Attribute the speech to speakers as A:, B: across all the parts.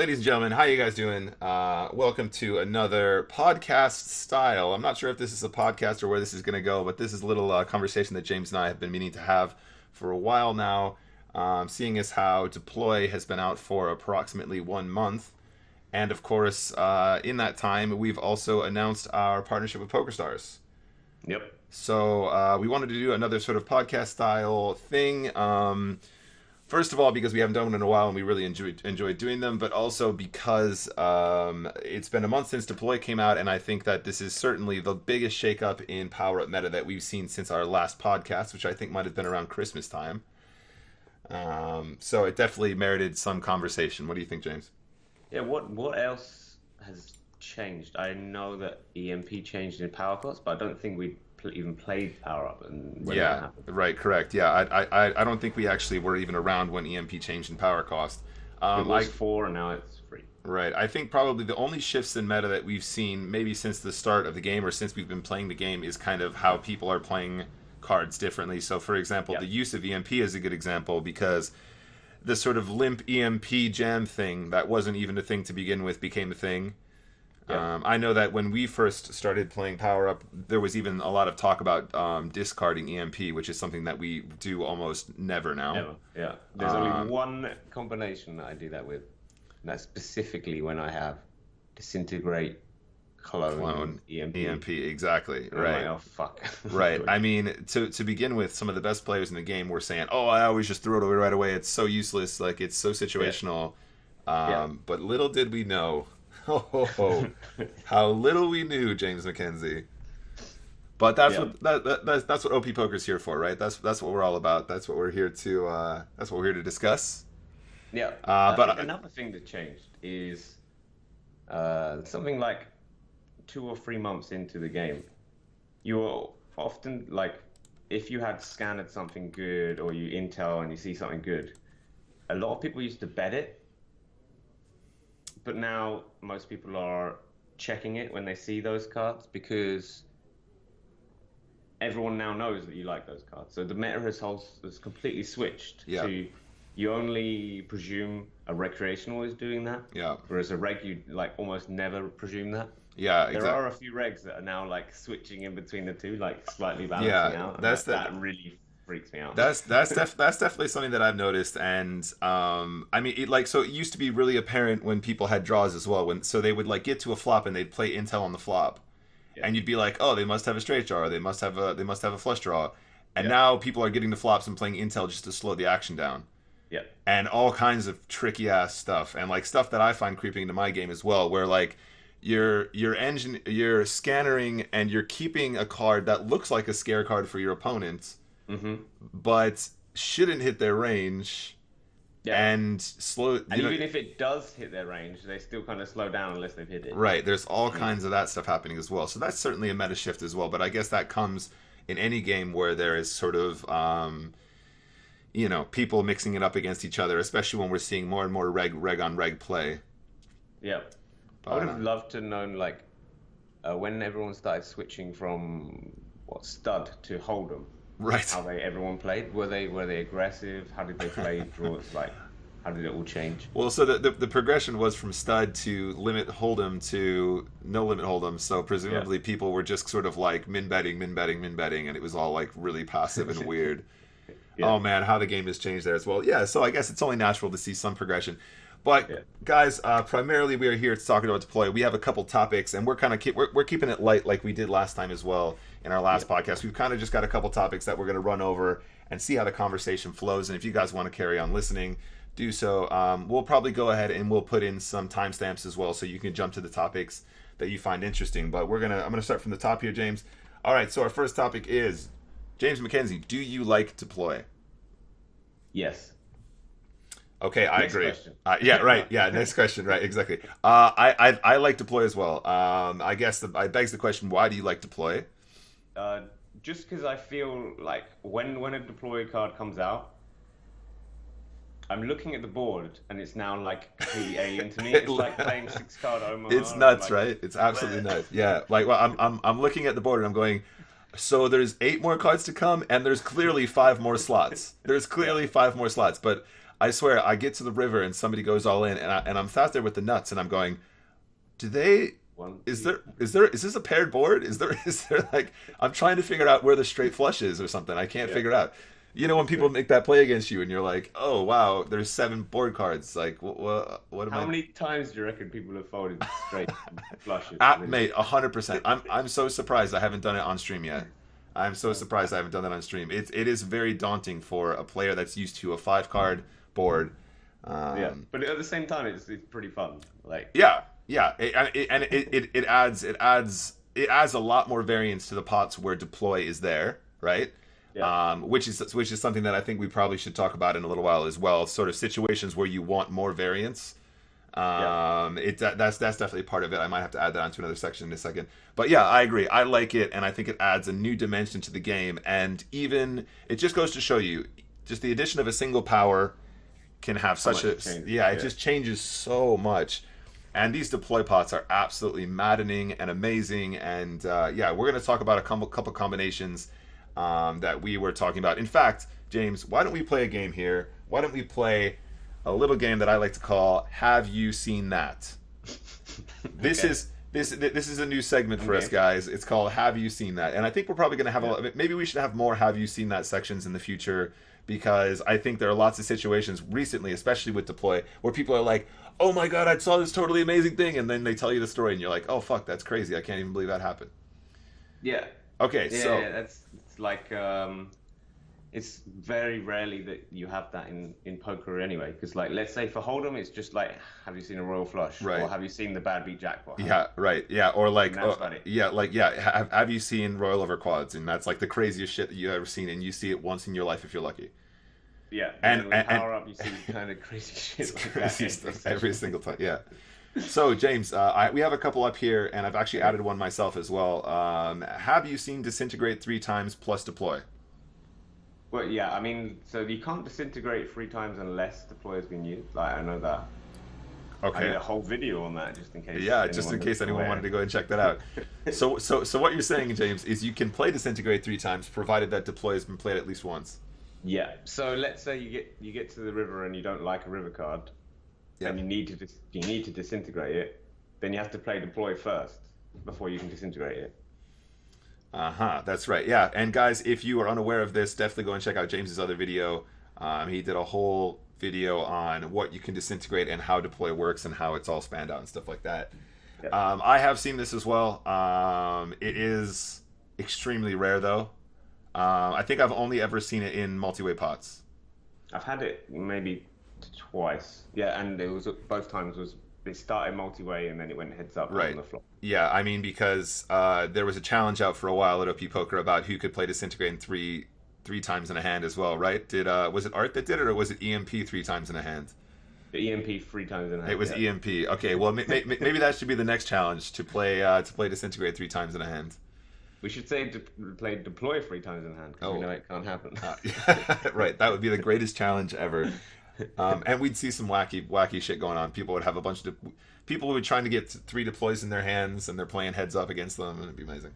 A: Ladies and gentlemen, how you guys doing? Welcome to another podcast style. I'm not sure if this is a podcast or where this is going to go, but this is a little conversation that James and I have been meaning to have for a while now, seeing as how Deploy has been out for approximately 1 month. And of course, in that time, we've also announced our partnership with PokerStars.
B: Yep.
A: So we wanted to do another sort of podcast style thing. First of all, because we haven't done one in a while and we really enjoyed doing them, but also because it's been a month since Deploy came out, and I think that this is certainly the biggest shakeup in Power Up meta that we've seen since our last podcast, which I think might have been around Christmas time. So it definitely merited some conversation. What do you think, James?
B: Yeah, what else has changed? I know that EMP changed in Power Cost, but I don't think we even played Power Up and when that happened.
A: Right, correct. Yeah, I don't think we actually were even around when EMP changed in Power Cost.
B: It was 4 and now it's 3.
A: Right. I think probably the only shifts in meta that we've seen maybe since the start of the game or since we've been playing the game is kind of how people are playing cards differently. So, for example, the use of EMP is a good example because the sort of limp EMP jam thing that wasn't even a thing to begin with became a thing. I know that when we first started playing Power Up, there was even a lot of talk about discarding EMP, which is something that we do almost never now.
B: Never. Yeah. There's only one combination that I do that with. And that's specifically when I have Disintegrate, Clone EMP.
A: EMP, exactly.
B: And
A: right.
B: I'm like, oh, fuck.
A: Right. I mean, to begin with, some of the best players in the game were saying, oh, I always just throw it away right away. It's so useless. Like, it's so situational. But little did we know. How little we knew, James Mackenzie. But that's that's what OP Poker's here for, right? That's what we're all about. That's what we're here to discuss.
B: Yeah.
A: But
B: another thing that changed is something like 2 or 3 months into the game, you were often like, if you had scanned something good or you intel and you see something good, a lot of people used to bet it. But now most people are checking it when they see those cards because everyone now knows that you like those cards. So the meta has completely switched to you only presume a recreational is doing that.
A: Yeah.
B: Whereas a reg, you like almost never presume that.
A: Yeah, exactly.
B: There are a few regs that are now like switching in between the two, like slightly balancing out. That really freaks me out.
A: That's definitely something that I've noticed, and I mean, so it used to be really apparent when people had draws as well. So they would like get to a flop and they'd play intel on the flop, and you'd be like, oh, they must have a straight draw, or they must have a flush draw, and now people are getting the flops and playing intel just to slow the action down.
B: Yeah,
A: and all kinds of tricky ass stuff, and like stuff that I find creeping into my game as well, where like you're scannering and you're keeping a card that looks like a scare card for your opponent.
B: Mm-hmm.
A: But shouldn't hit their range, and slow.
B: And even if it does hit their range, they still kind of slow down unless they've hit it.
A: Right. There's all kinds of that stuff happening as well. So that's certainly a meta shift as well. But I guess that comes in any game where there is sort of, people mixing it up against each other, especially when we're seeing more and more reg on reg play.
B: Yeah. I would have loved to know, like, when everyone started switching from stud to hold'em.
A: Right.
B: How everyone played? Were they aggressive? How did they play draws? Like, how did it all change?
A: Well, so the progression was from stud to limit hold'em to no limit hold'em. So presumably people were just sort of like min betting, and it was all like really passive and weird. Oh man, how the game has changed there as well. Yeah, so I guess it's only natural to see some progression. But guys, primarily we are here to talk about Deploy. We have a couple topics, and we're kind of we're keeping it light like we did last time as well in our last podcast. We've kind of just got a couple topics that we're going to run over and see how the conversation flows. And if you guys want to carry on listening, do so. We'll probably go ahead and we'll put in some timestamps as well, so you can jump to the topics that you find interesting. But I'm gonna start from the top here, James. All right. So our first topic is James Mackenzie. Do you like Deploy?
B: Yes.
A: Okay, I
B: Next
A: agree.
B: question.
A: Yeah, right. Yeah, next question. Right, exactly. I like Deploy as well. I guess I begs the question: why do you like Deploy?
B: Just because I feel like when a Deploy card comes out, I'm looking at the board and it's now like completely alien to me. It's like playing 6-card Omaha.
A: It's nuts,
B: like,
A: right? It's absolutely nuts. Yeah, like I'm looking at the board and I'm going, so there's 8 more cards to come, and there's clearly 5 more slots. There's clearly 5 more slots, but I swear, I get to the river and somebody goes all in, and I'm sat there with the nuts, and I'm going, do they? Is this a paired board? Is there like, I'm trying to figure out where the straight flush is or something. I can't figure it out. You know, when people make that play against you and you're like, oh wow, there's 7 board cards. Like, what am I?
B: How many times do you reckon people have folded straight flushes?
A: Mate, 100%. I'm so surprised I haven't done it on stream yet. I'm so surprised I haven't done that on stream. It is very daunting for a player that's used to a 5-card board.
B: Yeah, but at the same time, it's pretty fun. Like,
A: yeah. It adds a lot more variance to the pots where deploy is there, right?
B: Yeah.
A: Which is something that I think we probably should talk about in a little while as well. Sort of situations where you want more variance. That's definitely part of it. I might have to add that onto another section in a second. But yeah, I agree. I like it, and I think it adds a new dimension to the game. And even it just goes to show you, just the addition of a single power can have such a it just changes so much. And these deploy pots are absolutely maddening and amazing. And we're going to talk about a couple combinations that we were talking about. In fact, James, why don't we play a game here? Why don't we play a little game that I like to call "Have You Seen That?" This is a new segment for us, guys. It's called "Have You Seen That?" And I think we're probably going to have maybe we should have more "Have You Seen That?" sections in the future, because I think there are lots of situations recently, especially with deploy, where people are like, oh my god, I saw this totally amazing thing, and then they tell you the story and you're like, oh fuck, that's crazy, I can't even believe that happened.
B: Yeah.
A: Okay, so
B: it's like it's very rarely that you have that in poker anyway, because like, let's say for Hold'em, it's just like, have you seen a royal flush?
A: Right.
B: Or have you seen the bad beat jackpot?
A: Yeah, right. Yeah, or like have you seen royal over quads? And that's like the craziest shit that you've ever seen, and you see it once in your life if you're lucky.
B: Yeah, and Power Up, you see kind of crazy shit. Like
A: crazy stuff every single time. Yeah. So James, we have a couple up here, and I've actually added one myself as well. Have you seen disintegrate 3 times plus deploy?
B: Well, yeah, I mean, so you can't disintegrate 3 times unless deploy has been used. Like, I know that.
A: Okay.
B: I made a whole video on that just in case.
A: Yeah, just in case anyone wanted to go and check that out. So what you're saying, James, is you can play disintegrate 3 times, provided that deploy has been played at least once.
B: Yeah. So let's say you get to the river and you don't like a river card, and you need to disintegrate it. Then you have to play deploy first before you can disintegrate it.
A: That's right. Yeah. And guys, if you are unaware of this, definitely go and check out James's other video. He did a whole video on what you can disintegrate and how deploy works and how it's all spanned out and stuff like that. Yeah. I have seen this as well. It is extremely rare though. I think I've only ever seen it in multi-way pots.
B: I've had it maybe twice. Yeah, and it was both times they started multi-way and then it went heads up on the flop.
A: Yeah, I mean, because there was a challenge out for a while at OP Poker about who could play disintegrate in three times in a hand as well, right? Was it Art that did it, or was it EMP 3 times in a hand?
B: The EMP 3 times in a hand.
A: It was EMP. Okay, well maybe that should be the next challenge, to play disintegrate 3 times in a hand.
B: We should say play deploy 3 times in hand, because we know it can't happen.
A: Right, that would be the greatest challenge ever. And we'd see some wacky shit going on. People would have a bunch of people who were trying to get 3 deploys in their hands, and they're playing heads up against them, and it'd be amazing.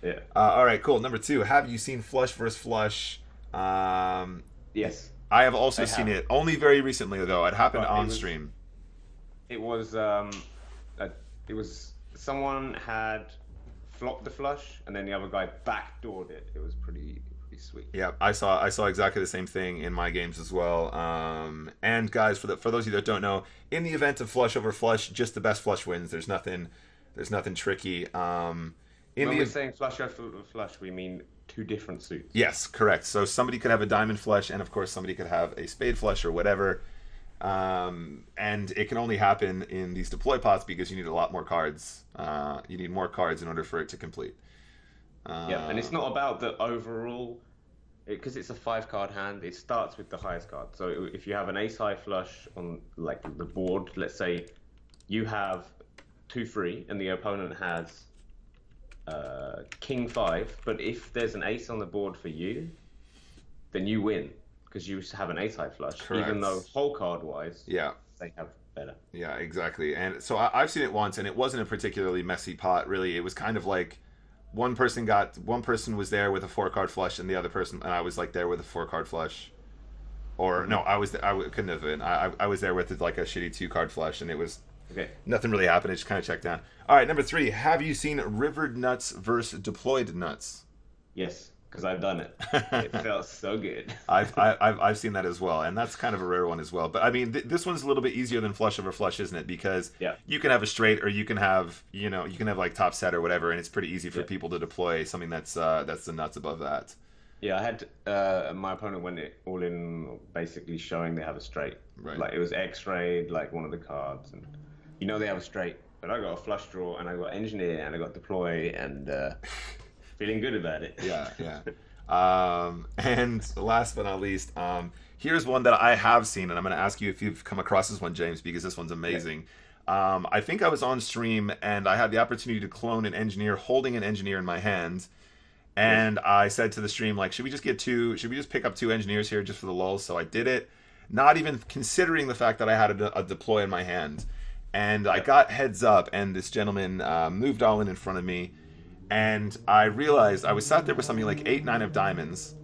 B: Yeah.
A: All right, cool. Number 2, have you seen flush versus flush?
B: Yes.
A: I have also seen it, only very recently though. It happened on stream.
B: It was someone had flopped the flush, and then the other guy backdoored it. It was pretty sweet.
A: Yeah, I saw exactly the same thing in my games as well. And guys, for those of you that don't know, in the event of flush over flush, just the best flush wins. There's nothing tricky.
B: When we're saying flush over flush, we mean 2 different suits.
A: Yes, correct. So somebody could have a diamond flush, and of course somebody could have a spade flush or whatever. And it can only happen in these deploy pots because you need a lot more cards. You need more cards in order for it to complete.
B: Yeah, and it's not about the overall, because it's a 5-card hand. It starts with the highest card. So if you have an ace-high flush on like the board, let's say you have 2-3, and the opponent has King 5, but if there's an ace on the board for you, then you win, because you have an ace-high flush. Correct. Even though whole card-wise, they have better.
A: Yeah, exactly. And so I've seen it once, and it wasn't a particularly messy pot, really. It was kind of like one person was there with a 4-card flush, and the other person, and I was like there with a 4-card flush. Or no, couldn't have been. I was there with like a shitty 2-card flush, and it was
B: Okay.
A: nothing really happened. It just kind of checked down. All right, number 3. Have you seen rivered nuts versus deployed nuts?
B: Yes, because I've done it. It felt so good.
A: I've seen that as well, and that's kind of a rare one as well. But I mean, this one's a little bit easier than flush over flush, isn't it? Because
B: Yeah.
A: you can have a straight, or you can have like top set or whatever, and it's pretty easy for people to deploy something that's the nuts above that.
B: Yeah, I had my opponent went it all in, basically showing they have a straight.
A: Right.
B: Like it was X-rayed, like one of the cards, and they have a straight. But I got a flush draw, and I got engineer, and I got deploy, and feeling good about it.
A: Yeah. And last but not least, here's one that I have seen, and I'm going to ask you if you've come across this one, James, because this one's amazing. Yeah. I think I was on stream, and I had the opportunity to clone an engineer, holding an engineer in my hand. And I said to the stream, like, should we just pick up 2 engineers here just for the lulz? So I did it, not even considering the fact that I had a deploy in my hand. And I got heads up, and this gentleman moved all in front of me. And I realized I was sat there with something like 8, 9 of diamonds.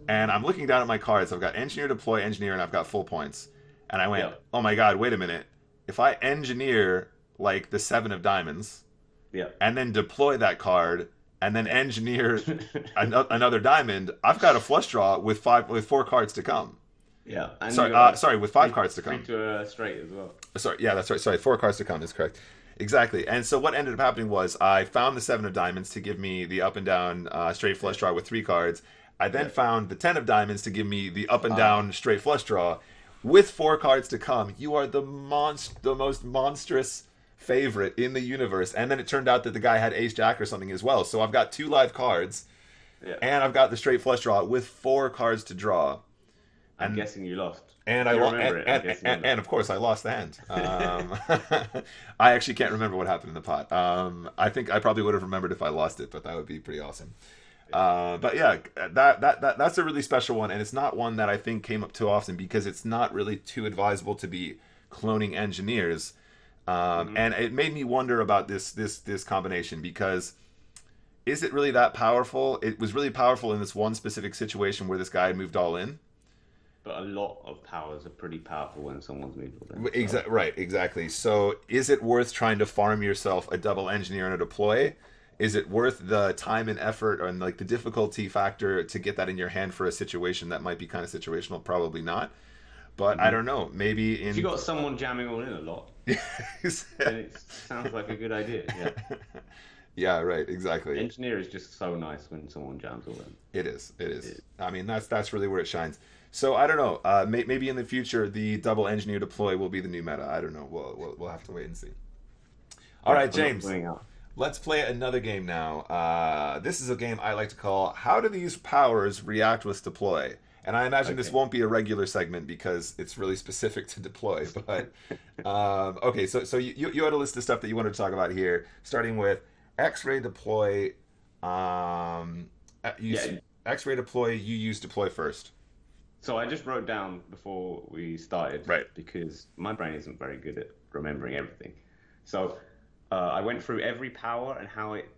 A: And I'm looking down at my cards. I've got engineer, deploy, engineer, and I've got full points. And I went, oh my God, wait a minute. If I engineer like the 7 of diamonds, and then deploy that card, and then engineer another diamond, I've got a flush draw with 4 cards to come.
B: Yeah. And
A: sorry, with 5 cards to come.
B: To a straight as well.
A: Sorry, yeah, that's right. Sorry, 4 cards to come is correct. Exactly. And so what ended up happening was I found the 7 of diamonds to give me the up and down straight flush draw with 3 cards. I then found the 10 of diamonds to give me the up and down straight flush draw with 4 cards to come. You are the most monstrous favorite in the universe. And then it turned out that the guy had ace jack or something as well. So I've got 2 live cards, and I've got the straight flush draw with 4 cards to draw.
B: I'm guessing you lost.
A: And and of course I lost the hand. I actually can't remember what happened in the pot. I think I probably would have remembered if I lost it, but that would be pretty awesome. But yeah, that's a really special one, and it's not one that I think came up too often because it's not really too advisable to be cloning engineers. And it made me wonder about this combination, because is it really that powerful? It was really powerful in this one specific situation where this guy moved all in.
B: But a lot of powers are pretty powerful when someone's moved all in.
A: Exactly. So is it worth trying to farm yourself a double engineer and a deploy? Is it worth the time and effort and like the difficulty factor to get that in your hand for a situation that might be kind of situational? Probably not. But I don't know. Maybe
B: if you got someone jamming all in a lot, then it sounds like a good idea. Yeah.
A: Yeah, right. Exactly.
B: Engineer is just so nice when someone jams all in.
A: It is. I mean, that's really where it shines. So I don't know. Maybe in the future, the double engineer deploy will be the new meta. I don't know. We'll have to wait and see. All right, James. Let's play another game now. This is a game I like to call "How do these powers react with deploy?" And I imagine this won't be a regular segment because it's really specific to deploy. But okay, so you had a list of stuff that you wanted to talk about here, starting with X-ray deploy. X-ray deploy. You use deploy first.
B: So I just wrote down before we started,
A: right?
B: Because my brain isn't very good at remembering everything. So I went through every power and how it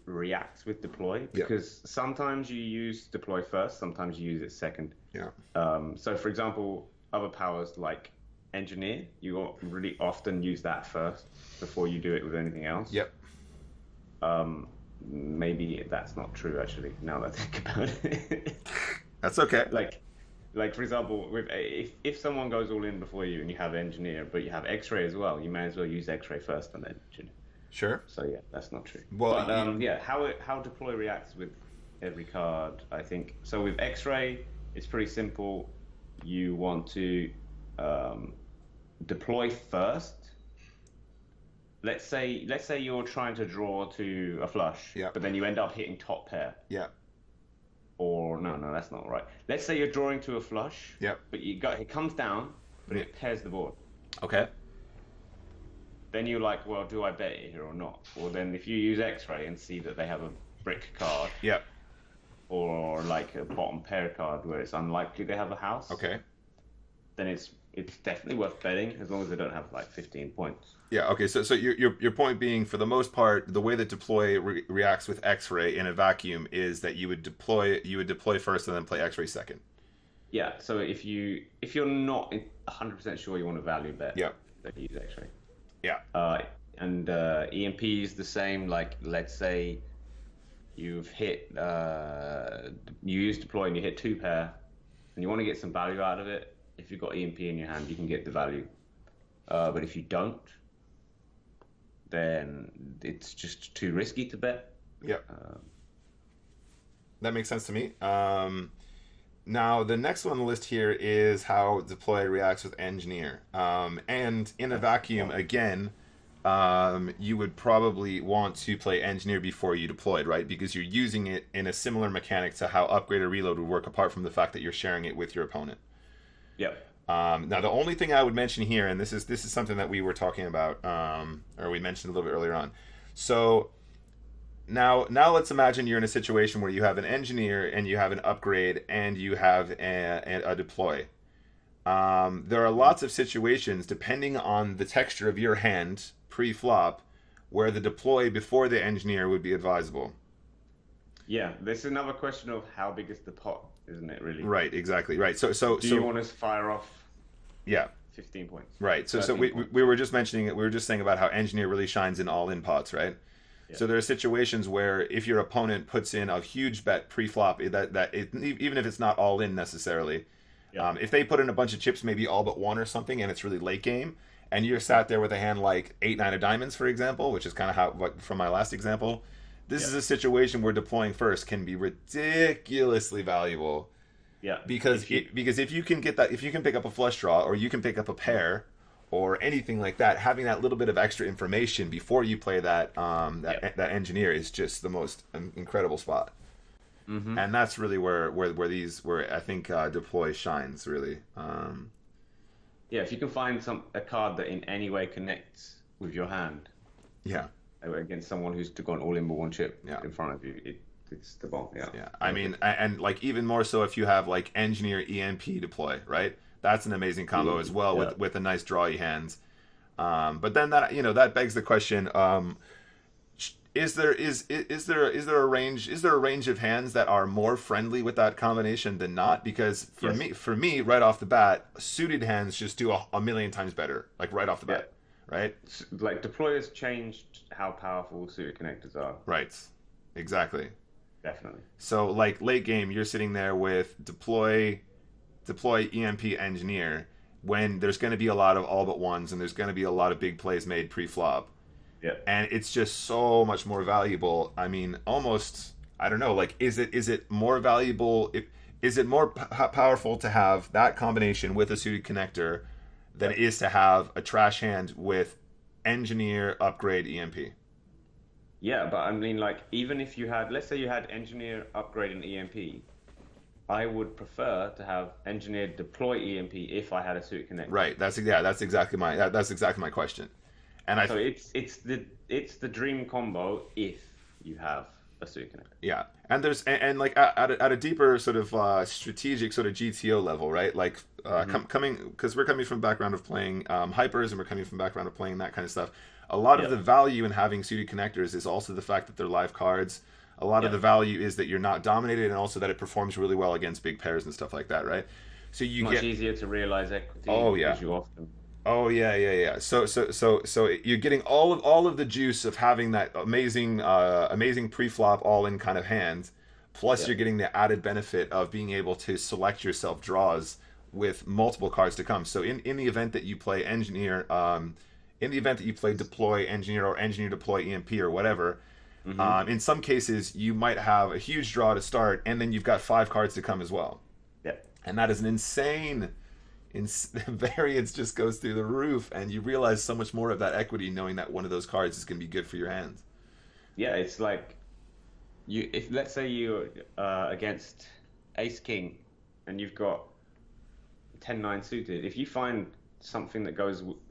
B: reacts with deploy, because sometimes you use deploy first, sometimes you use it second.
A: Yeah.
B: So for example, other powers like engineer, you really often use that first before you do it with anything else.
A: Yep.
B: Maybe that's not true actually, now that I think about it.
A: That's okay.
B: Like for example, if someone goes all in before you and you have engineer, but you have X-ray as well, you may as well use X-ray first and then engineer.
A: Sure.
B: So yeah, that's not true.
A: Well,
B: but, how deploy reacts with every card, I think. So with X-ray, it's pretty simple. You want to deploy first. Let's say you're trying to draw to a flush, but then you end up hitting top pair.
A: Yeah.
B: Or no, that's not right. Let's say you're drawing to a flush.
A: Yep.
B: But it comes down, but it pairs the board.
A: Okay.
B: Then you're like, well, do I bet it here or not? Or then if you use X-ray and see that they have a brick card.
A: Yep.
B: Or like a bottom pair card where it's unlikely they have a house.
A: Okay.
B: Then it's definitely worth betting as long as they don't have like 15 points.
A: Yeah. Okay. So your point being, for the most part, the way that deploy reacts with X-ray in a vacuum is that you would deploy first and then play X-ray second.
B: Yeah. So if you're not 100% sure you want a value bet,
A: Yeah.
B: then use X-ray.
A: Yeah.
B: And EMP is the same. Like, let's say you've hit you use deploy and you hit 2 pair, and you want to get some value out of it. If you've got EMP in your hand, you can get the value. But if you don't, then it's just too risky to bet.
A: Yeah. That makes sense to me. Now, the next one on the list here is how deploy reacts with engineer. And in a vacuum, again, you would probably want to play engineer before you deployed, right? Because you're using it in a similar mechanic to how upgrade or reload would work, apart from the fact that you're sharing it with your opponent.
B: Yep.
A: Now, the only thing I would mention here, and this is something that we were talking about, or we mentioned a little bit earlier on. So now let's imagine you're in a situation where you have an engineer and you have an upgrade and you have a deploy. There are lots of situations, depending on the texture of your hand pre-flop, where the deploy before the engineer would be advisable.
B: Yeah, this is another question of how big is the pot, isn't it? Really.
A: Right. Exactly. Right. So
B: do you want to fire off?
A: Yeah.
B: 15 points.
A: Right. So we were just mentioning it. We were just saying about how engineer really shines in all-in pots, right? Yeah. So there are situations where if your opponent puts in a huge bet pre-flop, even if it's not all in necessarily, yeah. If they put in a bunch of chips, maybe all but one or something, and it's really late game, and you're sat there with a hand like 8-9 of diamonds, for example, which is kind of how from my last example, this is a situation where deploying first can be ridiculously valuable.
B: Yeah.
A: Because if you can get that, if you can pick up a flush draw, or you can pick up a pair, or anything like that, having that little bit of extra information before you play that that engineer is just the most incredible spot. Mm-hmm. And that's really where I think deploy shines really.
B: Yeah, if you can find a card that in any way connects with your hand.
A: Yeah.
B: Against someone who's gone all in with one chip in front of you, it's the bomb. Yeah.
A: Yeah. I mean, and like even more so if you have like engineer EMP deploy, right? That's an amazing combo as well with a nice drawy hands. But then that begs the question: is there a range of hands that are more friendly with that combination than not? Because for me, right off the bat, suited hands just do a million times better, like right off the bat, right?
B: Like deployers changed how powerful suited connectors are.
A: Right, exactly.
B: Definitely.
A: So like late game, you're sitting there with deploy EMP engineer when there's going to be a lot of all but ones and there's going to be a lot of big plays made pre-flop.
B: Yeah.
A: And it's just so much more valuable. I mean, almost, I don't know, like is it more valuable, is it more powerful to have that combination with a suited connector than it is to have a trash hand with engineer upgrade EMP?
B: Yeah, but I mean, like, even if you had, let's say you had engineer upgrade and EMP, I would prefer to have engineered deploy EMP if I had a suited connector.
A: Right. That's exactly my question. And
B: so it's the dream combo if you have a suited connector.
A: Yeah, and there's and like at a deeper sort of strategic sort of GTO level, right? Like coming because we're coming from a background of playing hypers and we're coming from a background of playing that kind of stuff. A lot of the value in having suited connectors is also the fact that they're live cards. A lot of the value is that you're not dominated, and also that it performs really well against big pairs and stuff like that, right? So you
B: much easier to realize equity.
A: Oh yeah.
B: You often.
A: Oh yeah. So you're getting all of the juice of having that amazing pre-flop all-in kind of hand, plus you're getting the added benefit of being able to select yourself draws with multiple cards to come. So in the event that you play engineer, in the event that you play deploy engineer or engineer deploy EMP or whatever, in some cases you might have a huge draw to start, and then you've got 5 cards to come as well.
B: Yeah,
A: and that is an insane. Variance just goes through the roof, and you realize so much more of that equity knowing that one of those cards is going to be good for your hands.
B: Yeah, it's like if let's say you're against Ace King and you've got 10-9 suited. If you find something that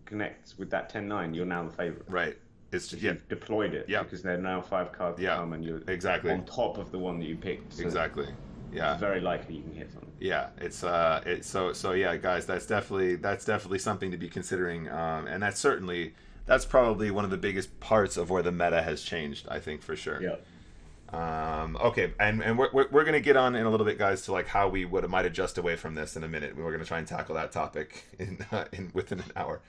B: connects with that 10-9, you're now the favorite.
A: Right. It's just
B: you've deployed it because there are now 5 cards to come, and you're on top of the one that you picked. So
A: exactly. Yeah.
B: It's very likely you can hit something.
A: Yeah, it's so yeah, guys, that's definitely something to be considering, and that's probably one of the biggest parts of where the meta has changed, I think, for sure.
B: Yeah.
A: Okay, and we're gonna get on in a little bit, guys, to like how we would might adjust away from this in a minute. We're gonna try and tackle that topic in within an hour.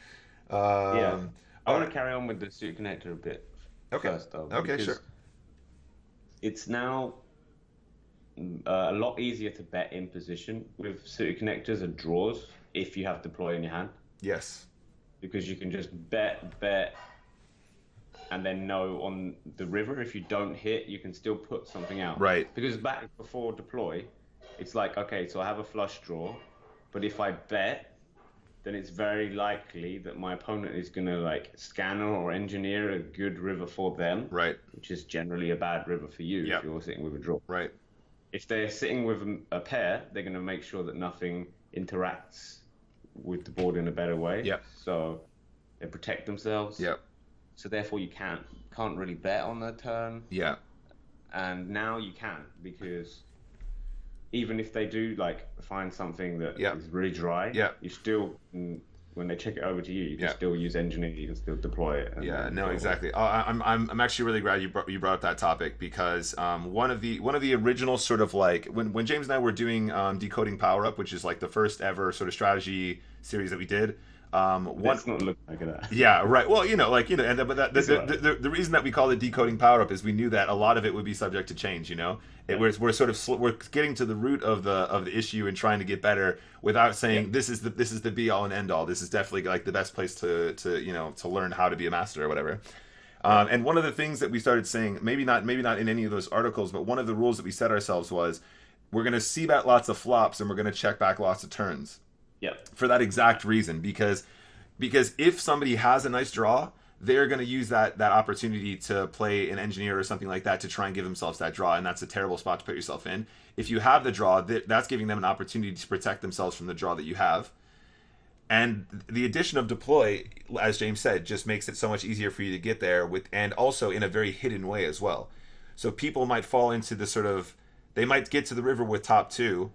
B: Yeah, I
A: All
B: want
A: right.
B: to carry on with the suit connector a bit
A: Okay.
B: first, though,
A: Okay. Sure.
B: because it's now a lot easier to bet in position with suited connectors and draws if you have deploy in your hand,
A: Yes.
B: because you can just bet, and then know on the river if you don't hit, you can still put something out.
A: Right.
B: Because back before deploy, it's like, okay, so I have a flush draw, but if I bet, then it's very likely that my opponent is going to like scanner or engineer a good river for them,
A: Right.
B: which is generally a bad river for you if
A: Yep.
B: you're sitting with a draw.
A: Right.
B: If they're sitting with a pair, they're going to make sure that nothing interacts with the board in a better way.
A: Yep.
B: So they protect themselves.
A: Yep.
B: So therefore you can't really bet on the turn.
A: Yeah.
B: And now you can, because even if they do like find something that
A: Yep.
B: is really dry,
A: Yep.
B: you still when they check it over to you, you can
A: Yep.
B: still use engineer, you can still deploy it. And
A: Yeah,
B: then
A: no,
B: go.
A: exactly. I'm actually really glad you brought up that topic, because one of the original sort of like when James and I were doing Decoding Power Up, which is like the first ever sort of strategy series that we did.
B: Let's not look like that.
A: Yeah, right. Well, and but
B: It's all right.
A: the reason that we call it Decoding Power Up is we knew that a lot of it would be subject to change. We're sort of we're getting to the root of the issue and trying to get better without saying this is the be all and end all. This is definitely like the best place to learn how to be a master or whatever. And one of the things that we started saying, maybe not in any of those articles, but one of the rules that we set ourselves was we're going to see bet lots of flops and we're going to check back lots of turns.
B: Yep.
A: For that exact reason, because if somebody has a nice draw, they're going to use that opportunity to play an engineer or something like that to try and give themselves that draw, and that's a terrible spot to put yourself in. If you have the draw, that's giving them an opportunity to protect themselves from the draw that you have. And the addition of deploy, as James said, just makes it so much easier for you to get there and also in a very hidden way as well. So people might fall into the sort of, they might get to the river with top two,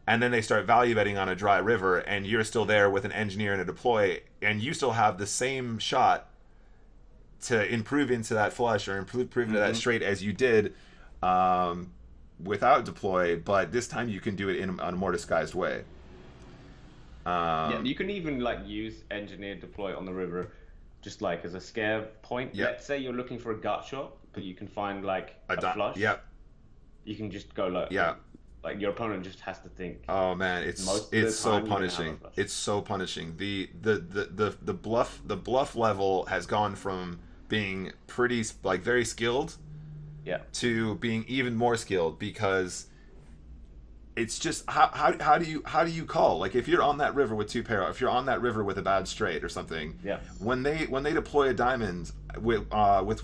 A: and then they start value betting on a dry river, and you're still there with an engineer and a deploy, and you still have the same shot to improve into that flush or improve into that straight as you did without deploy, but this time you can do it in a more disguised way.
B: Yeah, you can even like use engineer deploy on the river just like as a scare point.
A: Yep.
B: Let's say you're looking for a gut shot, but you can find like a flush.
A: Yep.
B: You can just go like,
A: Yeah.
B: Like your opponent just has to think.
A: Oh man, it's so punishing. It's so punishing. The bluff level has gone from being pretty like very skilled,
B: yeah,
A: to being even more skilled, because it's just how do you call, like if you're on that river with two pair, if you're on that river with a bad straight or something,
B: yeah,
A: when they deploy a diamond with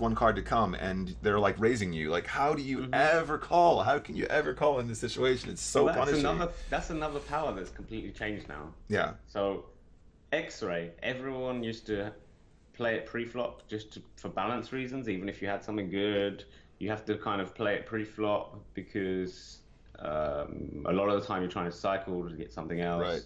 A: one card to come and they're like raising you, like how do you ever call? How can you ever call in this situation? It's so punishing.
B: That's another power that's completely changed now.
A: Yeah.
B: So X-ray, everyone used to play it pre-flop just for balance reasons. Even if you had something good, you have to kind of play it pre-flop because a lot of the time you're trying to cycle to get something else.
A: Right.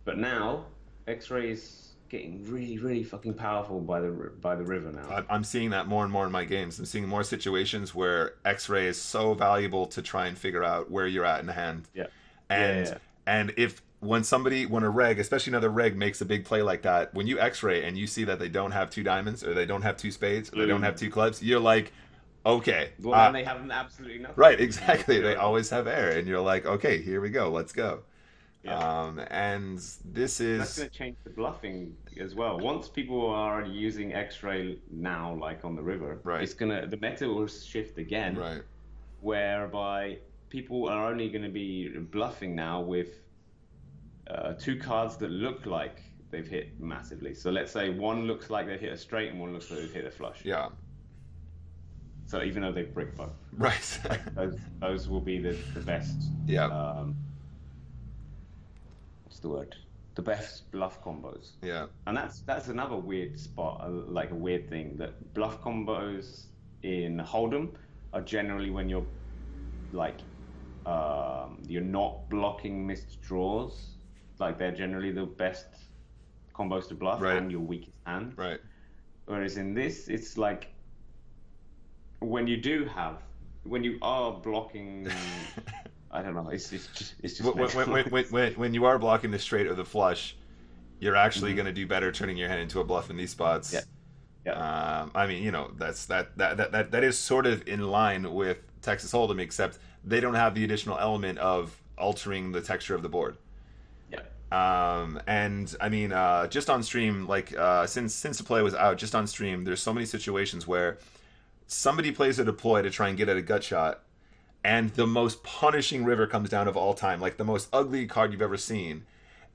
B: But now X-ray is getting really, really fucking powerful by the river now.
A: I'm seeing that more and more in my games. I'm seeing more situations where X-ray is so valuable to try and figure out where you're at in the hand.
B: Yeah.
A: And when a reg, especially another reg, makes a big play like that, when you X-ray and you see that they don't have two diamonds or they don't have two spades or they don't have two clubs, you're like, okay.
B: Well, then they have absolutely nothing.
A: Right, exactly. They always have air, and you're like, okay, here we go, let's go.
B: Yeah.
A: And that's
B: going to change the bluffing as well. Once people are already using X-ray now, like on the river,
A: right,
B: the meta will shift again,
A: right,
B: whereby people are only going to be bluffing now with two cards that look like they've hit massively. So let's say one looks like they've hit a straight and one looks like they've hit a flush.
A: Yeah.
B: So even though they brick both,
A: right,
B: those will be the best.
A: Yeah.
B: What's the word? The best bluff combos.
A: Yeah.
B: And that's another weird spot, like a weird thing, that bluff combos in Hold'em are generally when you're like you're not blocking missed draws. Like they're generally the best combos to bluff,
A: right,
B: and your weakest hand.
A: Right.
B: Whereas in this, it's like when you are blocking, I don't know. It's just
A: when you are blocking the straight or the flush, you're actually
B: Mhm.
A: going to do better turning your hand into a bluff in these spots.
B: Yeah, yeah,
A: I mean, that is sort of in line with Texas Hold'em, except they don't have the additional element of altering the texture of the board.
B: yeah,
A: And I mean, just on stream, like since the play was out, just on stream, there's so many situations where somebody plays a deploy to try and get at a gut shot, and the most punishing river comes down of all time, like the most ugly card you've ever seen,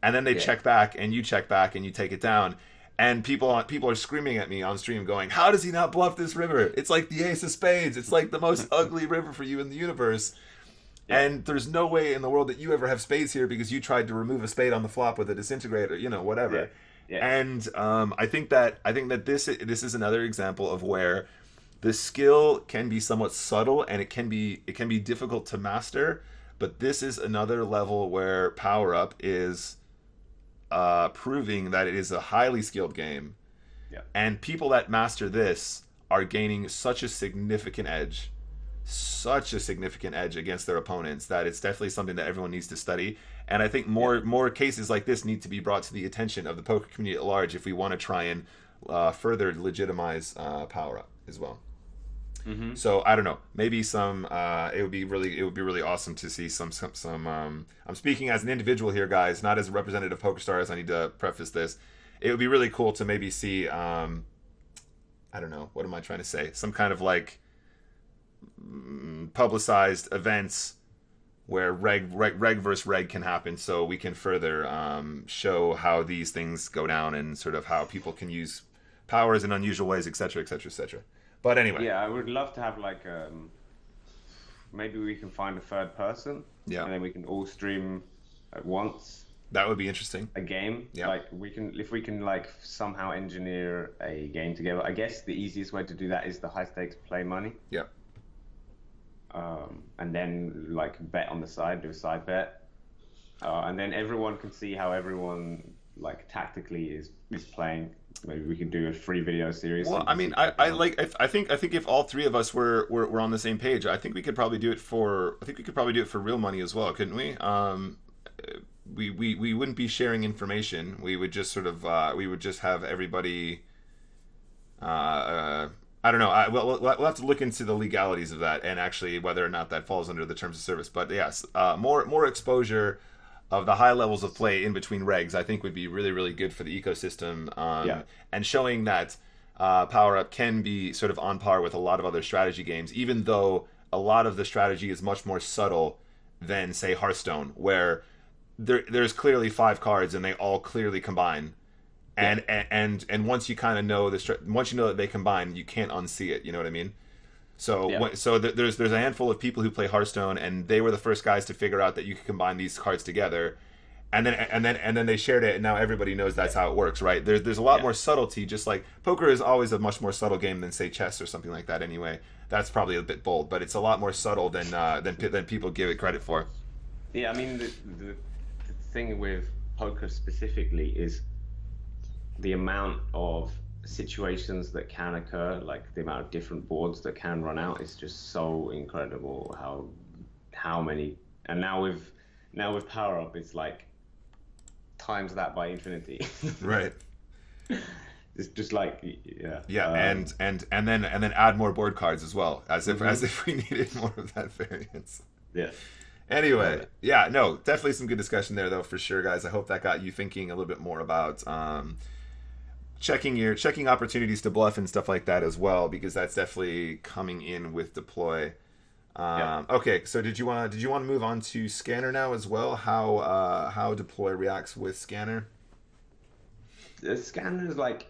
A: and then they
B: yeah.
A: check back, and you check back, and you take it down, and people are screaming at me on stream, going, "How does he not bluff this river? It's like the ace of spades. It's like the most ugly river for you in the universe."
B: Yeah.
A: And there's no way in the world that you ever have spades here because you tried to remove a spade on the flop with a disintegrator, whatever.
B: Yeah, yeah.
A: And I think that this is another example of where the skill can be somewhat subtle and it can be difficult to master. But this is another level where Power Up is proving that it is a highly skilled game,
B: Yeah.
A: and people that master this are gaining such a significant edge against their opponents, that it's definitely something that everyone needs to study. And I think more cases like this need to be brought to the attention of the poker community at large if we want to try and further legitimize Power Up as well.
B: Mm-hmm.
A: So I don't know, maybe some it would be really awesome to see some I'm speaking as an individual here, guys, not as a representative of PokerStars. I need to preface this. It would be really cool to maybe see I don't know, what am I trying to say, some kind of like publicized events where reg versus reg can happen, so we can further show how these things go down and sort of how people can use powers in unusual ways, etc., etc., etc. But anyway,
B: Yeah, I would love to have like maybe we can find a third person.
A: Yeah.
B: And then we can all stream at once
A: that would be interesting.
B: a game.
A: Yeah.
B: Like if we can like somehow engineer a game together. I guess the easiest way to do that is the high stakes play money.
A: Yeah.
B: And then like bet on the side, do a side bet, and then everyone can see how everyone like tactically is playing. Maybe we can do a free video series.
A: Well, I mean, I think if all three of us were on the same page, I think we could probably do it for real money as well, couldn't we? We wouldn't be sharing information. We would just sort of we would just have everybody. I don't know. We'll have to look into the legalities of that and actually whether or not that falls under the terms of service. But yes, more exposure of the high levels of play in between regs, I think, would be really, really good for the ecosystem. And showing that Power Up can be sort of on par with a lot of other strategy games, even though a lot of the strategy is much more subtle than, say, Hearthstone, where there's clearly 5 cards and they all clearly combine. And once you kind of know once you know that they combine, you can't unsee it. You know what I mean? So there's a handful of people who play Hearthstone, and they were the first guys to figure out that you could combine these cards together, and then they shared it, and now everybody knows that's how it works, right? There's a lot more subtlety. Just like poker is always a much more subtle game than, say, chess or something like that. Anyway, that's probably a bit bold, but it's a lot more subtle than people give it credit for.
B: Yeah, I mean the thing with poker specifically is the amount of situations that can occur, like the amount of different boards that can run out, is just so incredible. How many, and now with Power Up, it's like times that by infinity.
A: Right.
B: It's just like
A: and then add more board cards as well, as if we needed more of that variance.
B: Yeah.
A: Anyway, no, definitely some good discussion there, though, for sure, guys. I hope that got you thinking a little bit more about checking opportunities to bluff and stuff like that as well, because that's definitely coming in with Deploy. Okay, so did you want to move on to Scanner now as well? How Deploy reacts with Scanner?
B: The Scanner is like,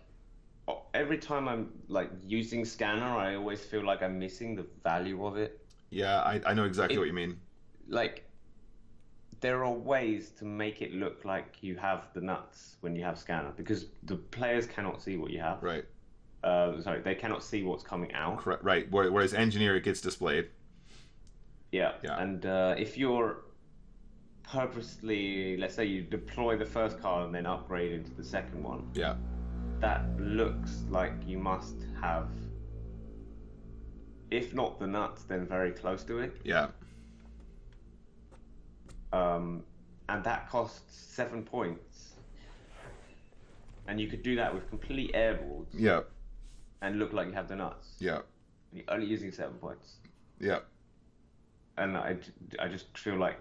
B: every time I'm like using Scanner, I always feel like I'm missing the value of it.
A: Yeah, I know exactly what you mean.
B: Like, there are ways to make it look like you have the nuts when you have Scanner, because the players cannot see what you have.
A: Right.
B: Sorry, they cannot see what's coming out.
A: Correct. Right. Whereas Engineer, it gets displayed.
B: Yeah. And if you're purposely, let's say you deploy the first card and then upgrade into the second one.
A: Yeah.
B: That looks like you must have if not the nuts, then very close to it.
A: Yeah.
B: And that costs 7 points. And you could do that with complete airballs.
A: Yeah.
B: And look like you have the nuts.
A: Yeah.
B: You're only using 7 points.
A: Yeah.
B: And I just feel like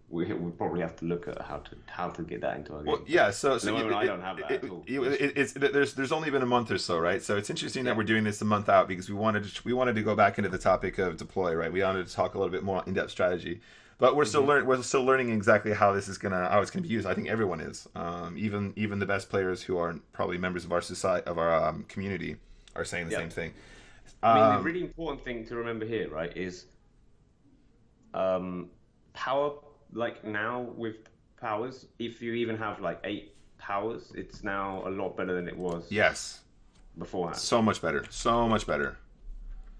B: we probably have to look at how to get that into our game.
A: Well, yeah. So
B: I don't have that at all.
A: There's only been a month or so, right? So it's interesting that we're doing this a month out because we wanted to go back into the topic of deploy, right? We wanted to talk a little bit more in-depth strategy, but we're still learning exactly how it's gonna be used. I think everyone is, even the best players who are probably members of our society, of our community, are saying the same thing.
B: I mean, the really important thing to remember here, right, is power. Like now with powers, if you even have like 8 powers, it's now a lot better than it was.
A: Yes.
B: Beforehand.
A: So much better. So much better.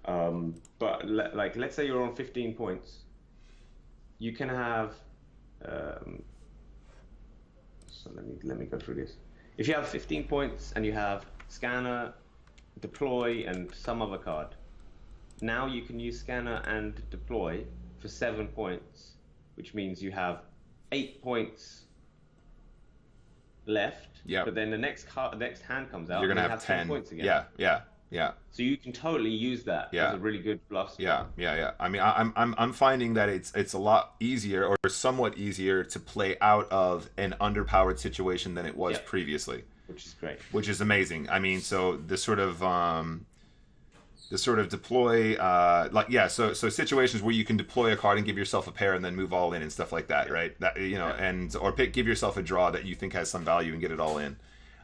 B: But like, let's say you're on 15 points, you can have. So let me go through this. If you have 15 points and you have scanner, deploy, and some other card, now you can use scanner and deploy for 7 points. Which means you have 8 points left.
A: Yeah.
B: But then the next hand comes out.
A: You're gonna
B: and
A: have
B: 10
A: 10
B: points again.
A: Yeah.
B: So you can totally use that as a really good bluff.
A: Yeah. I mean, I'm finding that it's a lot easier or somewhat easier to play out of an underpowered situation than it was previously.
B: Which is great.
A: Which is amazing. I mean, so the sort of deploy, so situations where you can deploy a card and give yourself a pair and then move all in and stuff like that, right? That give yourself a draw that you think has some value and get it all in.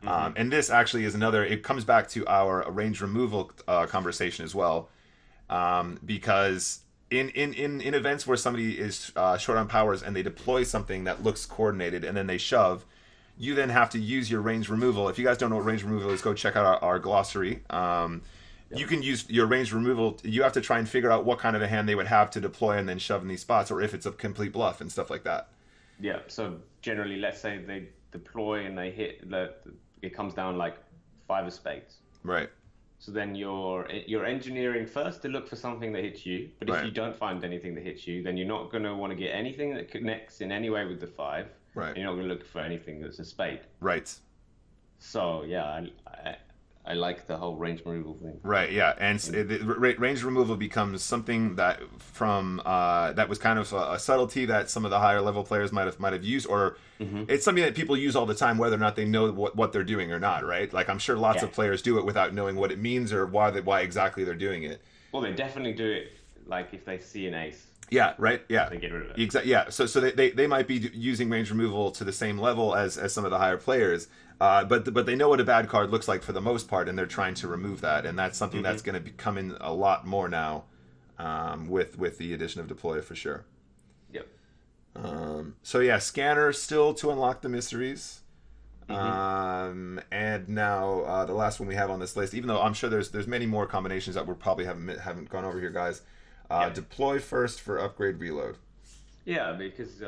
A: And this actually is it comes back to our range removal conversation as well, because in events where somebody is short on powers and they deploy something that looks coordinated and then they shove, you then have to use your range removal. If you guys don't know what range removal is, go check out our glossary. You can use your range removal. You have to try and figure out what kind of a hand they would have to deploy and then shove in these spots, or if it's a complete bluff and stuff like that.
B: Yeah. So generally, let's say they deploy and they hit it comes down like 5 of spades.
A: Right.
B: So then you're engineering first to look for something that hits you. But if you don't find anything that hits you, then you're not going to want to get anything that connects in any way with the 5.
A: Right.
B: And you're not going to look for anything that's a spade.
A: Right.
B: So yeah, I like the whole range removal thing.
A: Right, yeah, and range removal becomes something that that was kind of a subtlety that some of the higher level players might have used, or it's something that people use all the time, whether or not they know what they're doing or not, right? Like I'm sure lots of players do it without knowing what it means or why exactly they're doing it.
B: Well, they definitely do it like if they see an ace.
A: Yeah, right. Yeah,
B: they get rid of it.
A: Exactly. Yeah. So they might be using range removal to the same level as some of the higher players, but they know what a bad card looks like for the most part, and they're trying to remove that, and that's something that's going to be coming a lot more now, with the addition of deploy for sure.
B: Yep.
A: So yeah, scanner still to unlock the mysteries. And now the last one we have on this list, even though I'm sure there's many more combinations that we probably haven't gone over here, guys. Deploy first for upgrade reload.
B: Yeah, because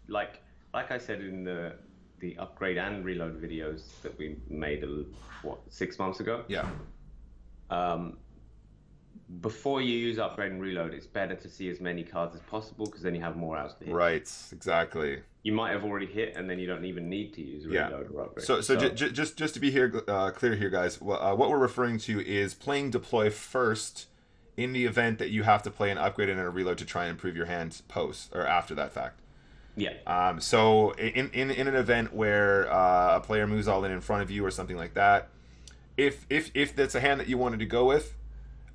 B: like I said in the upgrade and reload videos that we made 6 months ago.
A: Yeah.
B: Before you use upgrade and reload, it's better to see as many cards as possible because then you have more outs to hit.
A: Right. Exactly.
B: You might have already hit, and then you don't even need to use reload or upgrade.
A: So just to be clear here, guys, what we're referring to is playing deploy first in the event that you have to play an upgrade and a reload to try and improve your hand post or after that fact.
B: Yeah.
A: So in an event where a player moves all in front of you or something like that, if that's a hand that you wanted to go with,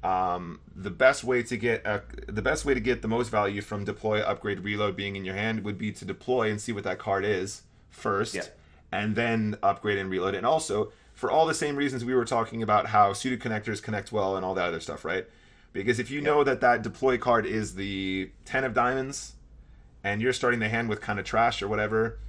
A: the best way to get the most value from deploy, upgrade, reload being in your hand would be to deploy and see what that card is first, and then upgrade and reload. And also for all the same reasons we were talking about how suited connectors connect well and all that other stuff, right? Because if you know that deploy card is the 10 of diamonds, and you're starting the hand with kind of trash or whatever,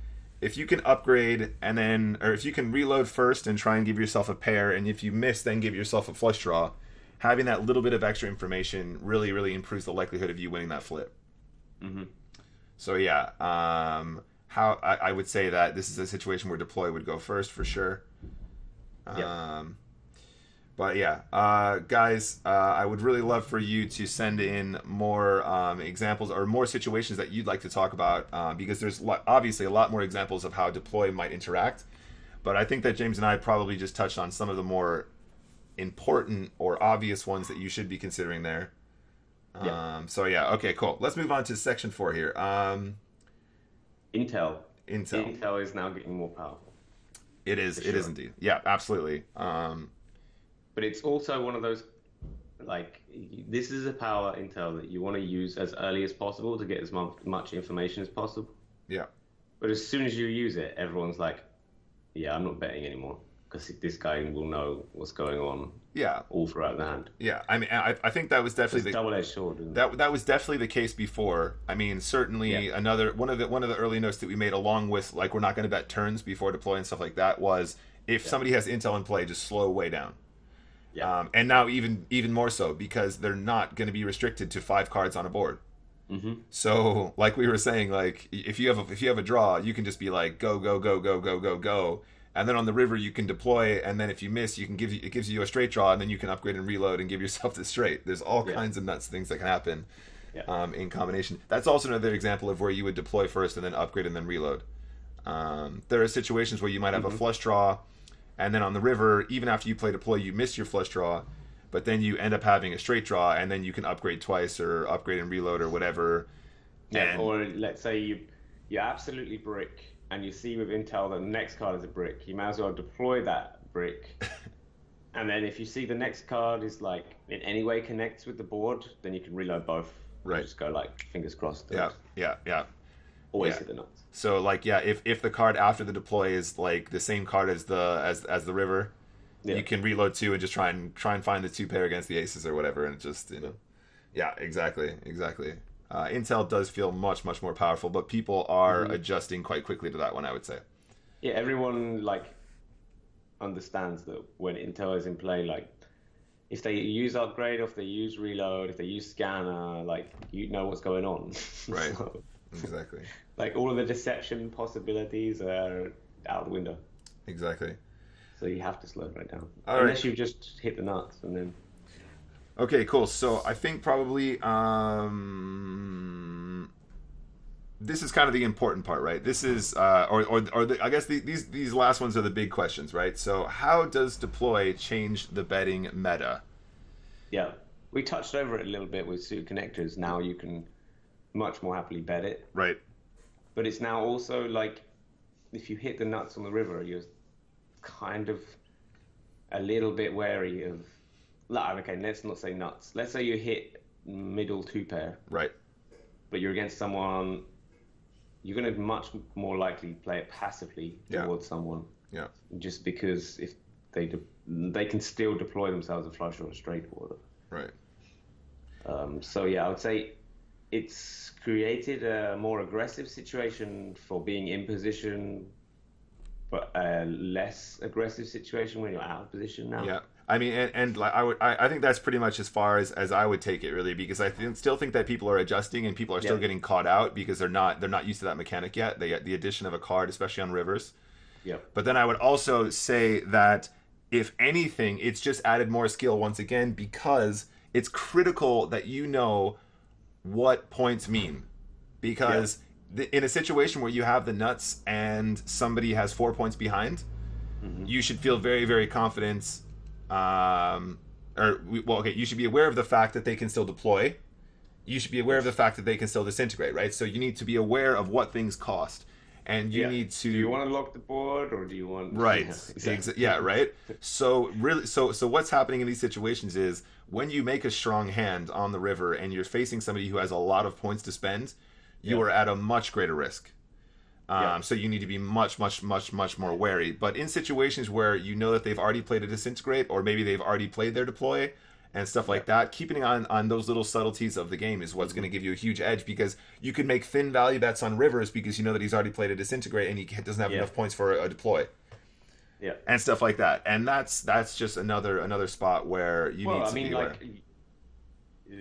A: if you can upgrade or if you can reload first and try and give yourself a pair, and if you miss, then give yourself a flush draw, having that little bit of extra information really, really improves the likelihood of you winning that flip. So yeah, how I would say that this is a situation where deploy would go first for sure. But yeah, guys, I would really love for you to send in more examples or more situations that you'd like to talk about, because there's obviously a lot more examples of how deploy might interact. But I think that James and I probably just touched on some of the more important or obvious ones that you should be considering there.
B: Yeah.
A: So yeah, okay, cool. Let's move on to section 4 here.
B: Intel.
A: Intel.
B: Intel is now getting more powerful.
A: It is. It is indeed. Yeah, absolutely.
B: But it's also one of those, like, this is a power Intel that you want to use as early as possible to get as much information as possible.
A: Yeah.
B: But as soon as you use it, everyone's like, yeah, I'm not betting anymore because this guy will know what's going on.
A: Yeah.
B: All throughout the hand.
A: Yeah. I mean, I think that was definitely
B: the double-edged sword. Isn't
A: it? That was definitely the case before. I mean, certainly one of the early notes that we made, along with like we're not going to bet turns before deploy and stuff like that, was if somebody has Intel in play, just slow way down.
B: Yeah.
A: And now even more so because they're not going to be restricted to 5 cards on a board.
B: Mm-hmm.
A: So like we were saying, like if you have a draw, you can just be like go go go go go go go, and then on the river you can deploy, and then if you miss, it gives you a straight draw, and then you can upgrade and reload and give yourself the straight. There's all kinds of nuts things that can happen in combination. That's also another example of where you would deploy first and then upgrade and then reload. There are situations where you might have a flush draw. And then on the river, even after you play deploy, you miss your flush draw, but then you end up having a straight draw, and then you can upgrade twice or upgrade and reload or whatever.
B: Yeah, or let's say you absolutely brick, and you see with Intel that the next card is a brick. You might as well deploy that brick. And then if you see the next card is like in any way connects with the board, then you can reload both.
A: Right.
B: Just go like fingers crossed.
A: Yeah.
B: Always hit the nuts.
A: So like if the card after the deploy is like the same card as the river, you can reload 2 and just try and find the 2 pair against the aces or whatever, and just exactly. Intel does feel much more powerful, but people are adjusting quite quickly to that one, I would say.
B: Yeah, everyone like understands that when Intel is in play, like if they use upgrade, or if they use reload, if they use scanner, like you know what's going on.
A: Right. Exactly.
B: Like all of the deception possibilities are out the window.
A: Exactly.
B: So you have to slow it right down.
A: All
B: Unless you just hit the nuts and then.
A: Okay, cool. So I think probably this is kind of the important part, right? This is I guess these last ones are the big questions, right? So how does deploy change the betting meta?
B: Yeah, we touched over it a little bit with suited connectors. Now you can much more happily bet it.
A: Right.
B: But it's now also like if you hit the nuts on the river, you're kind of a little bit wary of. Like, okay, let's not say nuts. Let's say you hit middle 2 pair.
A: Right.
B: But you're against someone. You're going to much more likely play it passively towards someone.
A: Yeah.
B: Just because if they can still deploy themselves a flush or a straight order.
A: Right.
B: So yeah, I would say it's created a more aggressive situation for being in position, but a less aggressive situation when you're out of position now.
A: Yeah, I mean, and like I think that's pretty much as far as I would take it, really, because I still think that people are adjusting and people are still getting caught out because they're not used to that mechanic yet. They get the addition of a card, especially on rivers.
B: Yeah.
A: But then I would also say that if anything, it's just added more skill once again because it's critical that you know what points mean, because in a situation where you have the nuts and somebody has 4 points behind, you should feel very, very confident. You should be aware of the fact that they can still deploy. You should be aware of the fact that they can still disintegrate, right? So you need to be aware of what things cost, and you need to.
B: Do you want to lock the board, or do you want?
A: Right.
B: Yeah, exactly.
A: Right. So really, so what's happening in these situations is when you make a strong hand on the river and you're facing somebody who has a lot of points to spend, you are at a much greater risk. So you need to be much more wary. But in situations where you know that they've already played a disintegrate, or maybe they've already played their deploy and stuff like that, keeping on those little subtleties of the game is what's going to give you a huge edge, because you could make thin value bets on rivers because you know that he's already played a disintegrate and he doesn't have enough points for a deploy. Yeah. And stuff like that. And that's just another spot where you need to be aware.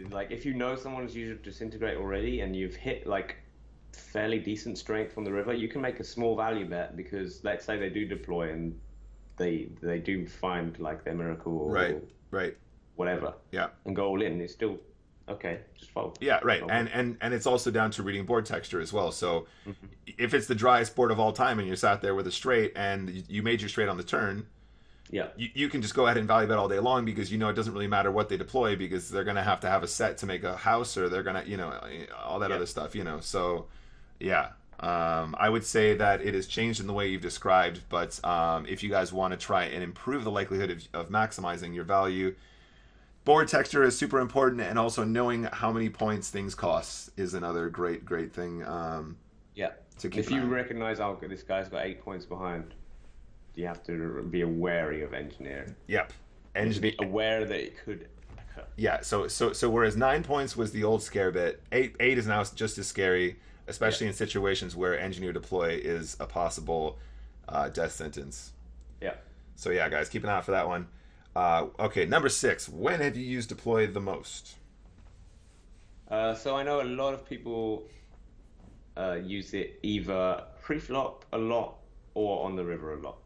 B: Like if you know someone's used a disintegrate already and you've hit like fairly decent strength from the river, you can make a small value bet because let's say they do deploy and they do find like their miracle or
A: Right.
B: whatever,
A: Yeah.
B: and go all in. It's still okay. Just fold.
A: Yeah, right.
B: Fold.
A: And it's also down to reading board texture as well. So
B: Mhm.
A: if it's the driest board of all time and you're sat there with a straight and you made your straight on the turn,
B: Yeah.
A: you can just go ahead and value bet all day long because you know it doesn't really matter what they deploy because they're going to have a set to make a house or they're going to, all that other stuff, So, yeah. I would say that it has changed in the way you've described, but if you guys want to try and improve the likelihood of maximizing your value, board texture is super important, and also knowing how many points things cost is another great thing.
B: Yeah.
A: To keep
B: If you recognize, this guy's got 8 points behind, you have to be wary of engineer.
A: Yep.
B: And be aware that it could occur.
A: Yeah. So whereas 9 points was the old scare bit, eight is now just as scary, especially in situations where engineer deploy is a possible death sentence.
B: Yeah.
A: So yeah, guys, keep an eye out for that one. Okay, number 6. When have you used deploy the most?
B: So I know a lot of people use it either pre-flop a lot or on the river a lot.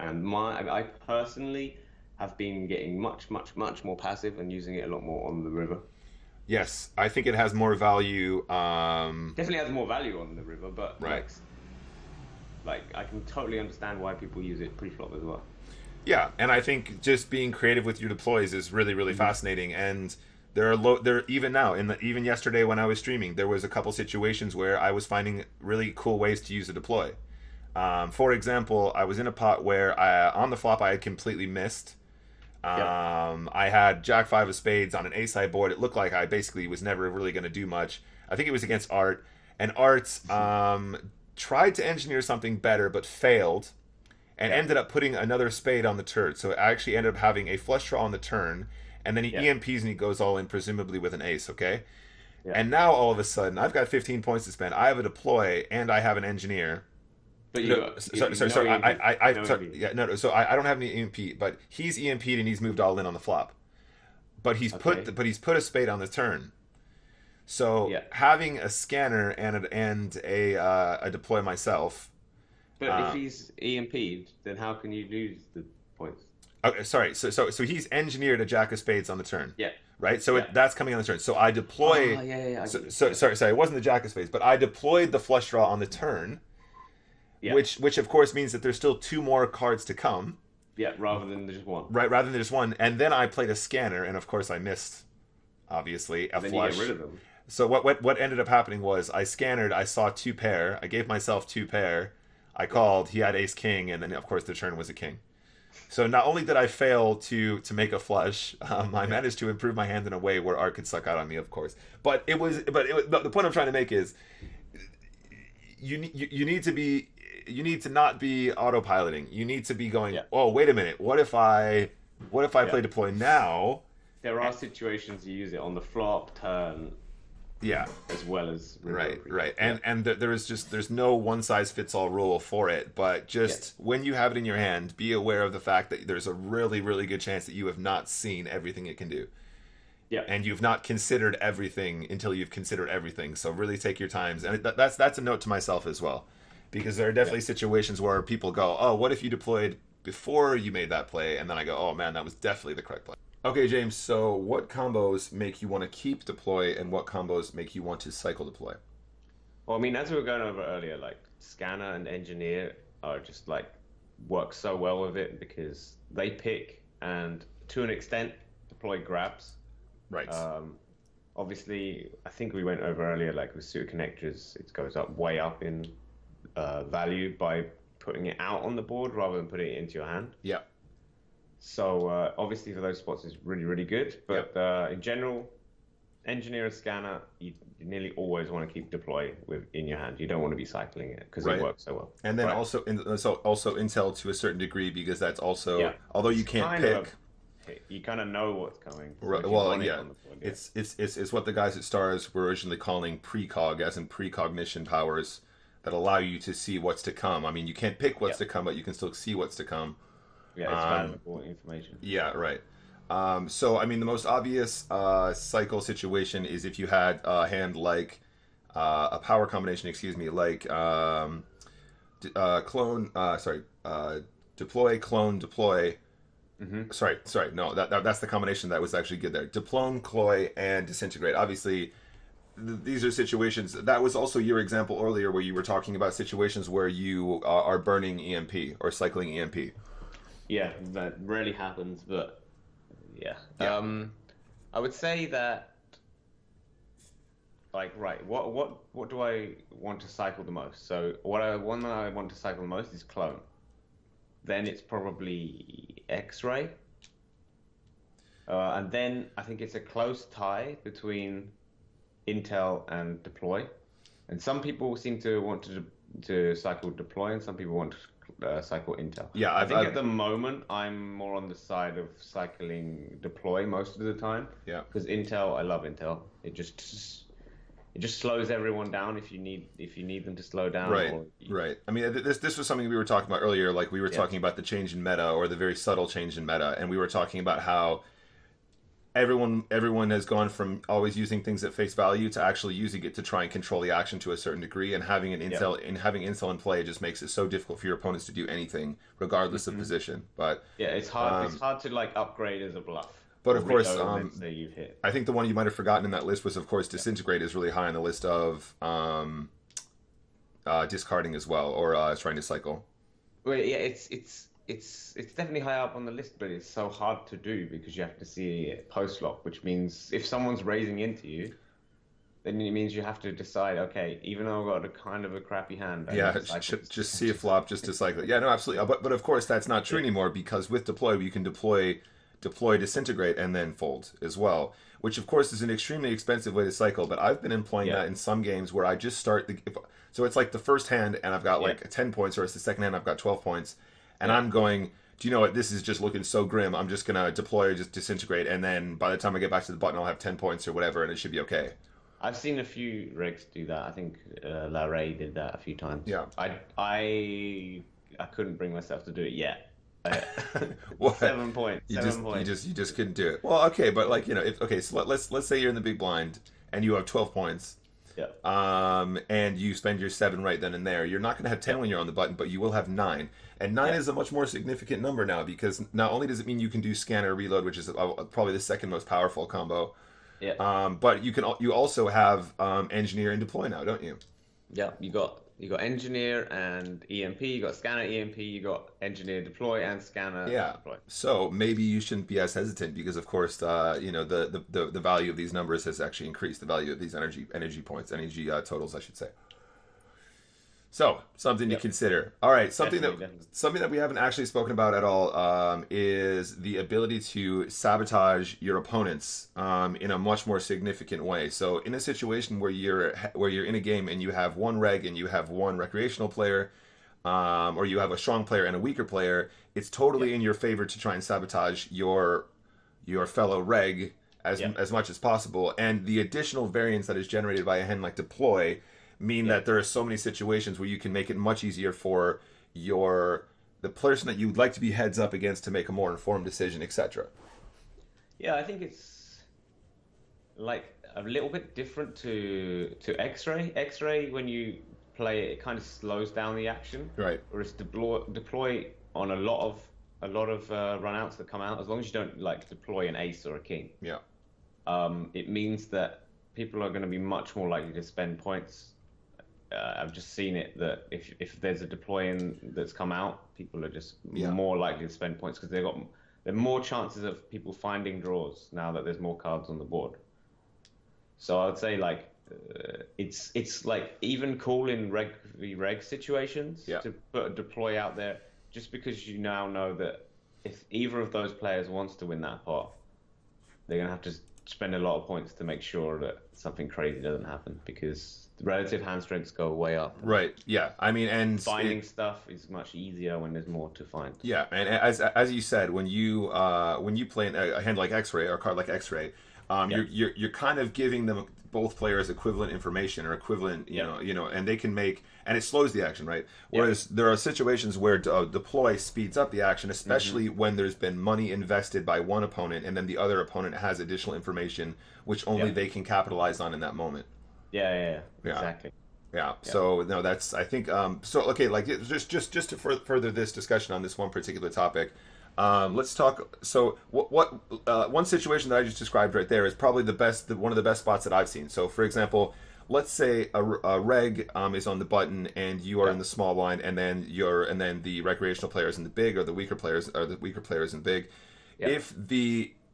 B: And I personally have been getting much more passive and using it a lot more on the river.
A: Yes, I think it has more value.
B: Definitely has more value on the river, but
A: right.
B: like I can totally understand why people use it pre-flop as well.
A: Yeah, and I think just being creative with your deploys is really fascinating. And there even now, even yesterday when I was streaming, there was a couple situations where I was finding really cool ways to use a deploy. For example, I was in a pot where on the flop I had completely missed. I had Jack 5 of spades on an ace-high board. It looked like I basically was never really going to do much. I think it was against Art, and Art tried to engineer something better but failed, and ended up putting another spade on the turn. So I actually ended up having a flush draw on the turn, and then he EMPs and he goes all in, presumably with an ace. Okay. Yeah. And now all of a sudden, I've got 15 points to spend. I have a deploy and I have an engineer. But sorry. So I don't have any EMP, but he's EMP'd and he's moved all in on the flop. But he's put a spade on the turn. So having a scanner and a deploy myself.
B: But if he's EMP'd, then how can you lose the points?
A: Okay, sorry. So he's engineered a Jack of spades on the turn.
B: Yeah.
A: Right. So that's coming on the turn. So I deploy.
B: Oh, yeah.
A: Sorry. It wasn't the Jack of spades, but I deployed the flush draw on the turn. Yeah. Which of course means that there's still 2 more cards to come.
B: Yeah, rather than just one.
A: Right, rather than just one. And then I played a scanner, and of course I missed, obviously, a
B: then
A: flush.
B: You get rid of them.
A: So what ended up happening was I scanned, I saw 2 pair, I gave myself 2 pair, I called, he had ace king, and then of course the turn was a king. So not only did I fail to make a flush, I managed to improve my hand in a way where Art could suck out on me, of course. But the point I'm trying to make is you need to not be autopiloting. You need to be going, oh, wait a minute. What if I play deploy now?
B: There are situations you use it on the flop, turn, as well as
A: right. And there's no one size fits all rule for it. But just when you have it in your hand, be aware of the fact that there's a really good chance that you have not seen everything it can do. Yeah. And you've not considered everything until you've considered everything. So really take your times. And that's a note to myself as well. Because there are definitely situations where people go, oh, what if you deployed before you made that play? And then I go, oh, man, that was definitely the correct play. Okay, James, so what combos make you want to keep deploy and what combos make you want to cycle deploy?
B: Well, I mean, as we were going over earlier, like scanner and engineer are just like work so well with it because they pick and to an extent deploy grabs.
A: Right.
B: Obviously, I think we went over earlier, like with suited connectors, it goes way up in value by putting it out on the board rather than putting it into your hand.
A: Yeah.
B: So obviously for those spots it's really good, but in general, engineer and scanner you nearly always want to keep deploy in your hand. You don't want to be cycling it because it works so well.
A: And then also intel to a certain degree because that's also although you can't pick.
B: You kind of know what's coming. So
A: right. Well, it's what the guys at Stars were originally calling precog, as in precognition powers that allow you to see what's to come. I mean, you can't pick what's to come, but you can still see what's to come.
B: Yeah, it's valuable information.
A: Yeah, right. So, I mean, the most obvious cycle situation is if you had a hand like a power combination, like Deploy, clone, deploy.
B: Mm-hmm.
A: Sorry. No, that's the combination that was actually good there. Deploy, cloy, and disintegrate. Obviously, these are situations. That was also your example earlier where you were talking about situations where you are burning EMP or cycling EMP.
B: Yeah, that rarely happens, but yeah.
A: Yeah.
B: I would say that, like, right, what do I want to cycle the most? So one that I want to cycle the most is clone. Then it's probably X-ray. And then I think it's a close tie between Intel and deploy. And some people seem to want to cycle deploy, and some people want to cycle Intel.
A: Yeah,
B: I think at the moment I'm more on the side of cycling deploy most of the time.
A: Yeah.
B: Because Intel, I love Intel. It just slows everyone down if you need them to slow down.
A: Right. I mean, this was something we were talking about earlier. Like we were talking about the change in meta or the very subtle change in meta, and we were talking about how everyone has gone from always using things at face value to actually using it to try and control the action to a certain degree. And having having Intel in play just makes it so difficult for your opponents to do anything, regardless of position. But
B: yeah, it's hard. It's hard to like upgrade as a bluff.
A: But of course,
B: you've hit.
A: I think the one you might have forgotten in that list was, of course, disintegrate is really high on the list of discarding as well, or trying to cycle.
B: Well, yeah, it's definitely high up on the list, but it's so hard to do because you have to see post lock, which means if someone's raising into you, then it means you have to decide, okay, even though I've got a kind of a crappy hand,
A: just see a flop just to cycle. Yeah, no, absolutely. But of course that's not true anymore, because with deploy you can deploy, disintegrate, and then fold as well, which of course is an extremely expensive way to cycle. But I've been employing that in some games where I just start so it's like the first hand and I've got like 10 points, or it's the second hand I've got 12 points, and I'm going, do you know what, this is just looking so grim, I'm just gonna deploy or just disintegrate, and then by the time I get back to the button I'll have 10 points or whatever, and it should be okay.
B: I've seen a few regs do that. I think Larray did that a few times.
A: Yeah.
B: I couldn't bring myself to do it yet. 7 points.
A: You just couldn't do it. Well, okay, but like, so let's say you're in the big blind and you have 12 points.
B: Yeah.
A: And you spend your 7 right then and there. You're not going to have 10 when you're on the button, but you will have 9. And 9 is a much more significant number now, because not only does it mean you can do scan or reload, which is probably the second most powerful combo.
B: Yeah.
A: But you also have engineer and deploy now, don't you?
B: Yeah. You got engineer and EMP. You got scanner EMP. You got engineer deploy and scanner deploy.
A: So maybe you shouldn't be as hesitant, because of course the value of these numbers has actually increased. The value of these energy totals, I should say. So something to consider. All right, something that we haven't actually spoken about at all is the ability to sabotage your opponents in a much more significant way. So in a situation where you're in a game and you have one reg and you have one recreational player, or you have a strong player and a weaker player, it's totally in your favor to try and sabotage your fellow reg as much as possible. And the additional variance that is generated by a hand like deploy mean that there are so many situations where you can make it much easier for the person that you'd like to be heads up against to make a more informed decision, etc.
B: Yeah, I think it's like a little bit different to X-ray. X-ray, when you play it, kind of slows down the action.
A: Right.
B: Whereas deploy on a lot of runouts that come out, as long as you don't like deploy an ace or a king.
A: Yeah.
B: It means that people are going to be much more likely to spend points. I've just seen it that if there's a deploy that's come out, people are just more likely to spend points because there are more chances of people finding draws now that there's more cards on the board. So I would say like it's like even cool in reg v reg situations to put a deploy out there, just because you now know that if either of those players wants to win that pot, they're gonna have to spend a lot of points to make sure that something crazy doesn't happen, because the relative hand strengths go way up.
A: Right. Yeah. I mean, and
B: finding stuff is much easier when there's more to find.
A: Yeah, and as you said, when you play a hand like X-ray or a card like X-ray, you're kind of giving them both players equivalent information or equivalent, you know, and they can make, and it slows the action, right? Whereas there are situations where deploy speeds up the action, especially when there's been money invested by one opponent and then the other opponent has additional information which only they can capitalize on in that moment.
B: Yeah, exactly.
A: Yeah.
B: Yeah.
A: So no, that's I think so okay, like just to further this discussion on this one particular topic. Let's talk. So one situation that I just described right there is probably one of the best spots that I've seen. So for example, let's say a reg is on the button and you are
B: Yeah.
A: in the small blind, and then the recreational players in the big, or the weaker players in big.
B: Yeah.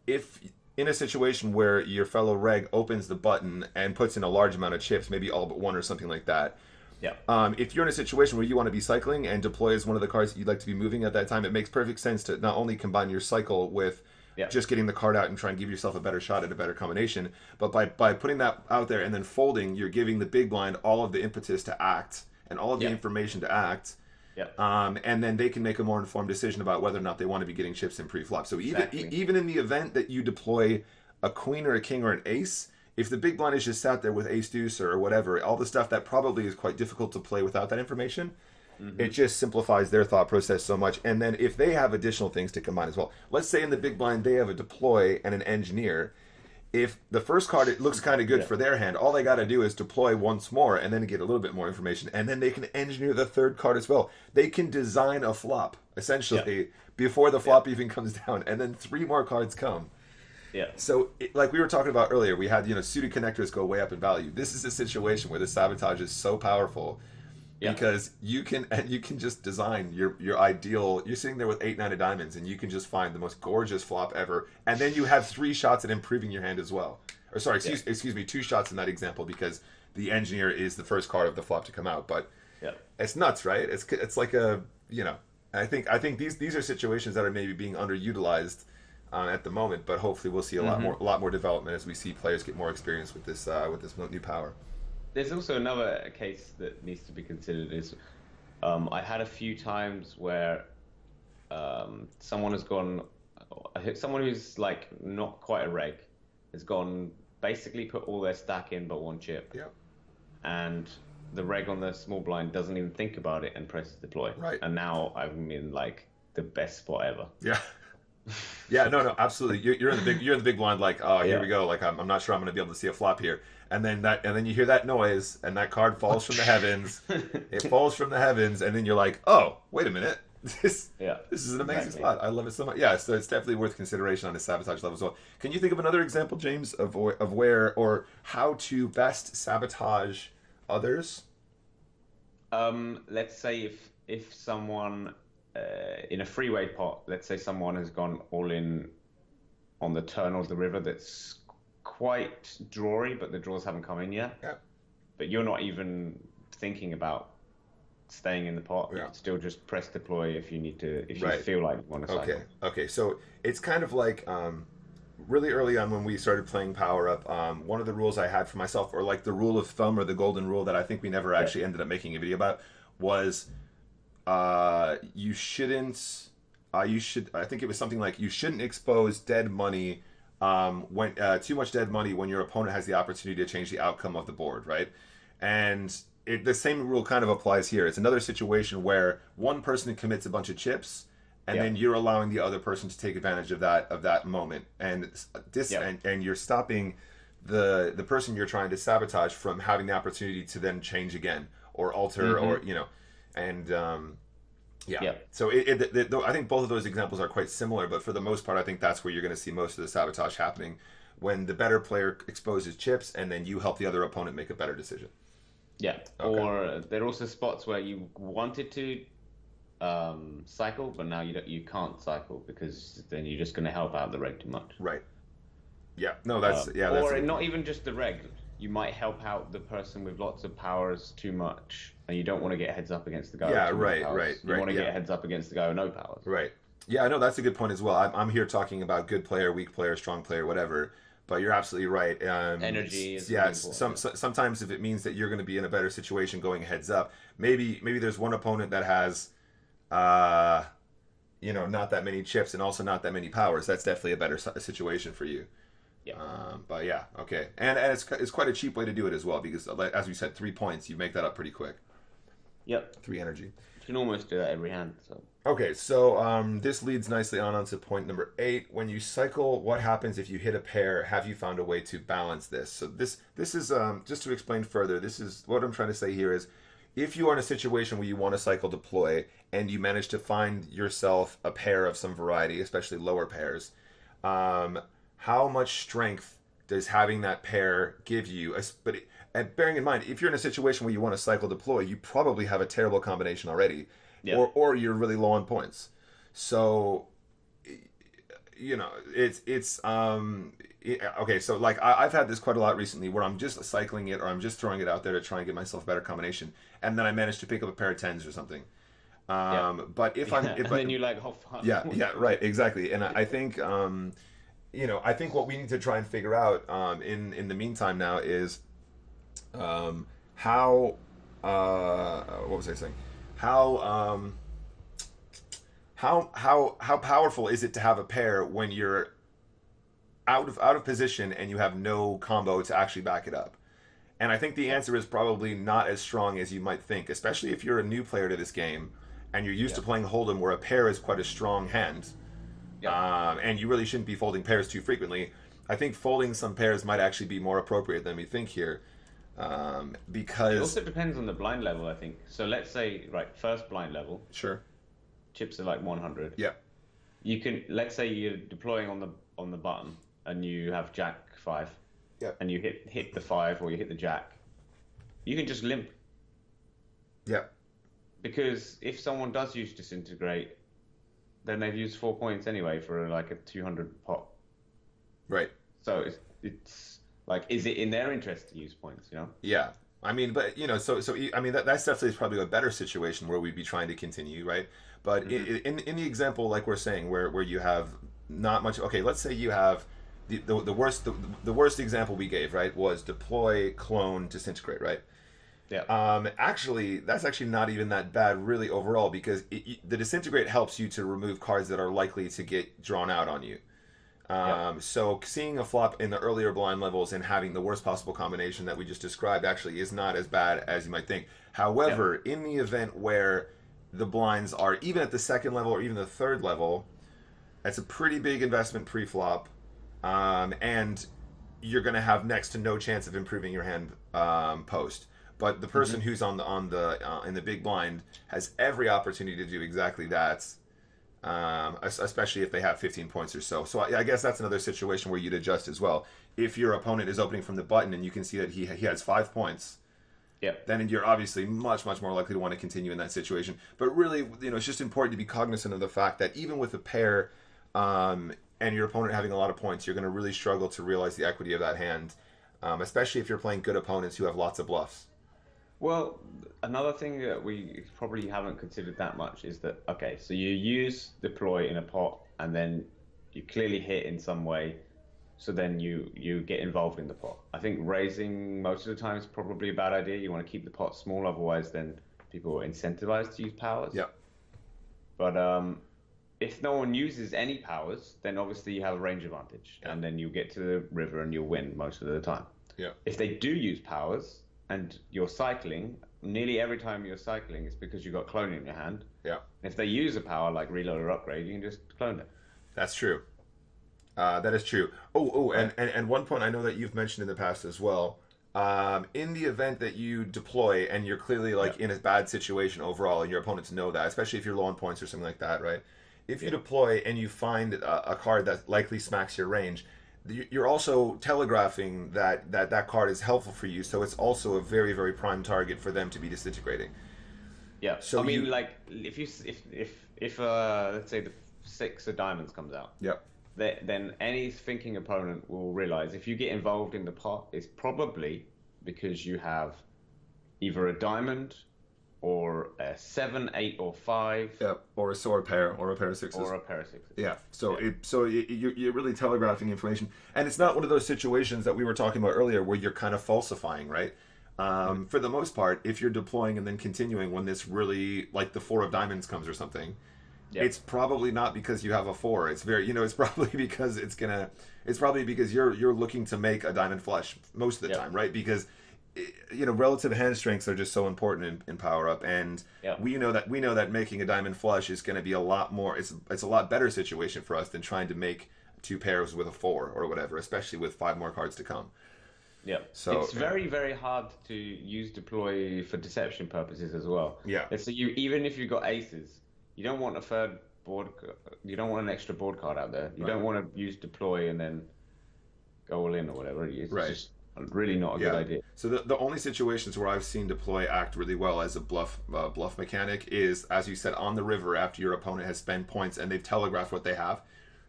A: If in a situation where your fellow reg opens the button and puts in a large amount of chips, maybe all but one or something like that.
B: Yeah.
A: If you're in a situation where you want to be cycling and deploy is one of the cards that you'd like to be moving at that time, it makes perfect sense to not only combine your cycle with
B: Yeah.
A: just getting the card out and try and give yourself a better shot at a better combination, but by putting that out there and then folding, you're giving the big blind all of the impetus to act and all of the
B: Yeah.
A: information to act.
B: Yeah.
A: And then they can make a more informed decision about whether or not they want to be getting chips in pre-flop. So
B: Exactly.
A: even in the event that you deploy a queen or a king or an ace, if the big blind is just sat there with ace deuce or whatever, all the stuff that probably is quite difficult to play without that information, it just simplifies their thought process so much. And then if they have additional things to combine as well, let's say in the big blind they have a deploy and an engineer. If the first card, it looks kind of good for their hand, all they got to do is deploy once more and then get a little bit more information, and then they can engineer the third card as well. They can design a flop essentially before the flop even comes down, and then three more cards come.
B: Yeah.
A: So, like we were talking about earlier, we had suited connectors go way up in value. This is a situation where the sabotage is so powerful because you can just design your ideal. You're sitting there with 8-9 of diamonds, and you can just find the most gorgeous flop ever, and then you have 3 shots at improving your hand as well. Or sorry, excuse me, 2 shots in that example because the engineer is the first card of the flop to come out. But it's nuts, right? It's like a I think these are situations that are maybe being underutilized at the moment, but hopefully we'll see a lot more development as we see players get more experience with this new power.
B: There's also another case that needs to be considered is I had a few times where someone who's like not quite a reg has gone basically put all their stack in but one chip.
A: Yeah.
B: And the reg on the small blind doesn't even think about it and presses deploy.
A: Right.
B: And now I'm in like the best spot ever.
A: Yeah. Yeah, no, absolutely. You're in the big blind, like, oh, here we go. Like, I'm not sure I'm going to be able to see a flop here. And then you hear that noise, and that card falls from the heavens. It falls from the heavens, and then you're like, oh, wait a minute. This is an amazing spot. I love it so much. Yeah, so it's definitely worth consideration on a sabotage level as well. Can you think of another example, James, of where or how to best sabotage others?
B: Let's say if someone in a freeway pot, let's say someone has gone all in on the turn of the river that's quite drawy, but the draws haven't come in yet.
A: Yeah.
B: But you're not even thinking about staying in the pot. You can still just press deploy if you need to, if you feel like you want to cycle.
A: Okay. So it's kind of like really early on when we started playing Power Up, one of the rules I had for myself, or like the rule of thumb or the golden rule that I think we never actually ended up making a video about, was you shouldn't. I think it was something like you shouldn't expose dead money when too much dead money when your opponent has the opportunity to change the outcome of the board, right? And the same rule kind of applies here. It's another situation where one person commits a bunch of chips, and then you're allowing the other person to take advantage of that moment, and and you're stopping the person you're trying to sabotage from having the opportunity to then change again or alter or and. So I think both of those examples are quite similar, but for the most part, I think that's where you're going to see most of the sabotage happening, when the better player exposes chips and then you help the other opponent make a better decision.
B: Yeah, okay. Or there are also spots where you wanted to cycle, but now you can't cycle because then you're just going to help out the reg too much.
A: Right. Yeah. No, that's
B: Or not even just the reg. You might help out the person with lots of powers too much, and you don't want to get heads up against the guy.
A: Yeah,
B: with
A: right.
B: You want to get heads up against the guy with no powers.
A: Right. Yeah, I know that's a good point as well. I'm here talking about good player, weak player, strong player, whatever. But you're absolutely right.
B: Energy is
A: sometimes if it means that you're going to be in a better situation going heads up, maybe there's one opponent that has, not that many chips and also not that many powers. That's definitely a better situation for you.
B: Yeah.
A: But yeah, okay. And it's quite a cheap way to do it as well, because as we said, 3 points, you make that up pretty quick.
B: Yep.
A: 3 energy.
B: You can almost do that every hand. So
A: Okay, so this leads nicely onto point number 8. When you cycle, what happens if you hit a pair? Have you found a way to balance this? So this is just to explain further. This is what I'm trying to say here is, if you are in a situation where you want to cycle deploy and you manage to find yourself a pair of some variety, especially lower pairs, how much strength does having that pair give you? But and bearing in mind, if you're in a situation where you want to cycle deploy, you probably have a terrible combination already. Yeah. Or you're really low on points. So, you know, okay, so like I've had this quite a lot recently where I'm just cycling it or I'm just throwing it out there to try and get myself a better combination, and then I manage to pick up a pair of tens or something. But if
B: then you're like, oh fuck.
A: Yeah, right, exactly. And I think I think what we need to try and figure out in the meantime now is how what was I saying? How powerful is it to have a pair when you're out of position and you have no combo to actually back it up? And I think the answer is probably not as strong as you might think, especially if you're a new player to this game and you're used to playing Hold'em, where a pair is quite a strong hand, and you really shouldn't be folding pairs too frequently. I think folding some pairs might actually be more appropriate than we think here. Because
B: it also depends on the blind level, I think. So let's say, right, first blind level.
A: Sure.
B: Chips are like 100.
A: Yeah.
B: You can, let's say you're deploying on the button and you have Jack 5.
A: Yeah.
B: And you hit the 5 or you hit the Jack. You can just limp.
A: Yeah.
B: Because if someone does use disintegrate, then they've used 4 points anyway for like a 200 pot.
A: Right.
B: So it's like, is it in their interest to use points, you know?
A: Yeah. I mean, but, you know, so I mean, that's definitely probably a better situation where we'd be trying to continue, right? But in the example, like we're saying, where you have not much, okay, let's say you have the worst example we gave, right, was deploy, clone, disintegrate, right?
B: Yeah.
A: Actually, that's actually not even that bad, really, overall, because the disintegrate helps you to remove cards that are likely to get drawn out on you. So seeing a flop in the earlier blind levels and having the worst possible combination that we just described actually is not as bad as you might think. However, in the event where the blinds are even at the second level or even the third level, that's a pretty big investment pre-flop, and you're going to have next to no chance of improving your hand post. But the person who's in the big blind has every opportunity to do exactly that. Especially if they have 15 points or so. So I guess that's another situation where you'd adjust as well. If your opponent is opening from the button and you can see that he has 5 points, then you're obviously much more likely to want to continue in that situation. But really, you know, it's just important to be cognizant of the fact that even with a pair and your opponent having a lot of points, you're going to really struggle to realize the equity of that hand, especially if you're playing good opponents who have lots of bluffs.
B: Well, another thing that we probably haven't considered that much is that, okay, so you use deploy in a pot and then you clearly hit in some way, so then you get involved in the pot. I think raising most of the time is probably a bad idea. You want to keep the pot small, otherwise then people are incentivized to use powers.
A: Yeah.
B: But if no one uses any powers, then obviously you have a range advantage, and then you get to the river and you'll win most of the time.
A: Yeah.
B: If they do use powers, and you're cycling, nearly every time you're cycling, it's because you've got cloning in your hand.
A: Yeah.
B: If they use a power like reload or upgrade, you can just clone it.
A: That's true. That is true. And one point I know that you've mentioned in the past as well. In the event that you deploy and you're clearly in a bad situation overall, and your opponents know that, especially if you're low on points or something like that, right? If you deploy and you find a card that likely smacks your range, you're also telegraphing that card is helpful for you, so it's also a very, very prime target for them to be disintegrating.
B: Yeah. So I mean, like if let's say the 6 of diamonds comes out.
A: Yep.
B: Then any thinking opponent will realize if you get involved in the pot, it's probably because you have either a diamond or a 7, 8, or 5.
A: Yeah, or a sword pair, or a pair of 6s.
B: Or a pair of 6s.
A: Yeah, so you're really telegraphing information. And it's not one of those situations that we were talking about earlier where you're kind of falsifying, right? For the most part, if you're deploying and then continuing when this really, like the 4 of diamonds comes or something, it's probably not because you have a 4. It's it's probably because you're looking to make a diamond flush most of the time, right? Because relative hand strengths are just so important in power up, and
B: Yeah.
A: we know that making a diamond flush is going to be a lot more. It's a lot better situation for us than trying to make two pairs with a four or whatever, especially with five more cards to come.
B: Yeah.
A: So
B: It's very, very hard to use deploy for deception purposes as well.
A: yeah,
B: So even if you've got aces, you don't want a third board. You don't want an extra board card out there. You
A: right.
B: don't want to use deploy and then go all in or whatever. It's
A: Right.
B: just really not a good idea.
A: So the only situations where I've seen deploy act really well as a bluff mechanic is, as you said, on the river after your opponent has spent points and they've telegraphed what they have.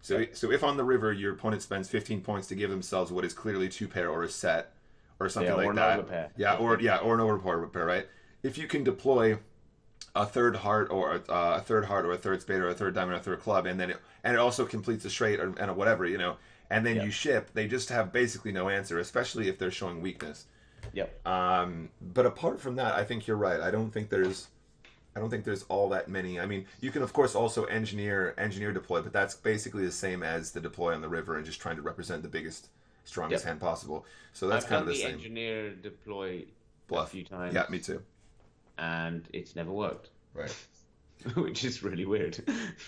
A: So if on the river your opponent spends 15 points to give themselves what is clearly two pair or a set or something like that, or an overpair pair, right? If you can deploy a third heart or a third heart or a third spade or a third diamond or a third club, and it also completes a straight and a whatever, and then you ship, they just have basically no answer, especially if they're showing weakness.
B: Yep.
A: But apart from that, I think you're right. I don't think there's all that many. I mean, you can of course also engineer deploy, but that's basically the same as the deploy on the river and just trying to represent the biggest, strongest hand possible. So that's kind of the same.
B: I've done the engineer deploy
A: Bluff
B: a few times.
A: Yeah, me too.
B: And it's never worked.
A: Right.
B: Which is really weird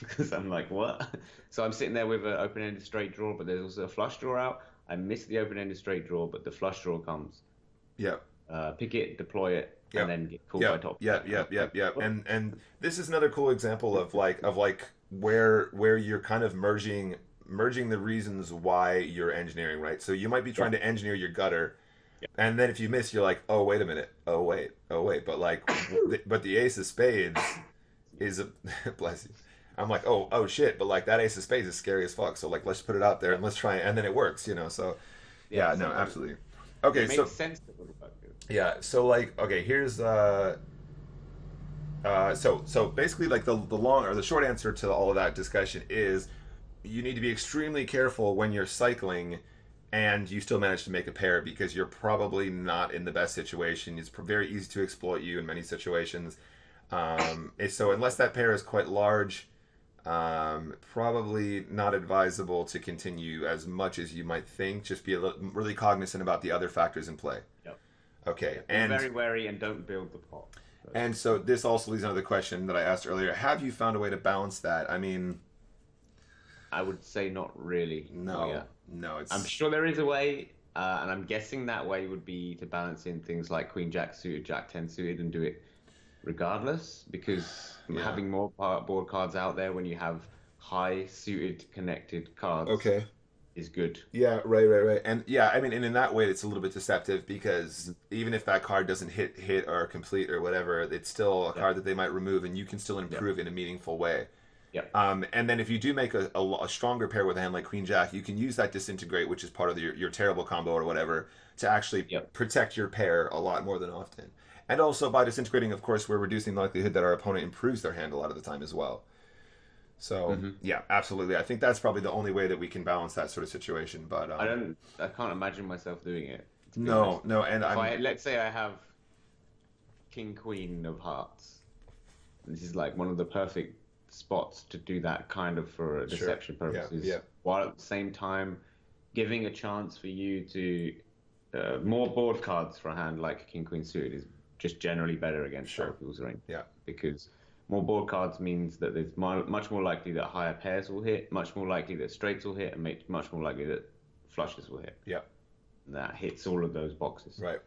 B: because I'm like, what? So I'm sitting there with an open-ended straight draw, but there's also a flush draw out. I miss the open-ended straight draw, but the flush draw comes.
A: Yeah.
B: Pick it, deploy it, and then get called by top.
A: Yeah. And this is another cool example of where you're kind of merging the reasons why you're engineering, right? So you might be trying to engineer your gutter. And then if you miss, you're like, oh, wait a minute. Oh, wait. But but the ace of spades is bless you. I'm like, oh shit. But that ace of spades is scary as fuck. So let's put it out there and let's try it. And then it works, So yeah, no, absolutely. Okay.
B: It makes sense that it would work.
A: Yeah. So okay, here's, so basically the short answer to all of that discussion is you need to be extremely careful when you're cycling and you still manage to make a pair, because you're probably not in the best situation. It's very easy to exploit you in many situations. So unless that pair is quite large, probably not advisable to continue as much as you might think. Just be really cognizant about the other factors in play.
B: Yep.
A: Okay.
B: Be very wary and don't build the pot.
A: And so this also leads on to the question that I asked earlier. Have you found a way to balance that? I mean,
B: I would say not really.
A: No.
B: I'm sure there is a way, and I'm guessing that way would be to balance in things like Queen Jack suited, Jack 10 suited, and do it regardless, because having more board cards out there when you have high suited connected cards is good.
A: Yeah, right. And yeah, I mean, and in that way it's a little bit deceptive, because even if that card doesn't hit or complete or whatever, it's still a card that they might remove, and you can still improve in a meaningful way.
B: Yeah.
A: And then if you do make a stronger pair with a hand like Queen Jack, you can use that disintegrate, which is part of your terrible combo or whatever, to actually protect your pair a lot more than often. And also by disintegrating, of course, we're reducing the likelihood that our opponent improves their hand a lot of the time as well. So yeah, absolutely. I think that's probably the only way that we can balance that sort of situation. But
B: I can't imagine myself doing it.
A: No, and
B: let's say I have King Queen of Hearts. This is one of the perfect spots to do that kind of for deception purposes, while at the same time giving a chance for you to more board cards for a hand like King Queen suited is just generally better against other people's range.
A: Yeah,
B: because more board cards means that there's much more likely that higher pairs will hit, much more likely that straights will hit, and much more likely that flushes will hit.
A: Yeah,
B: and that hits all of those boxes.
A: Right.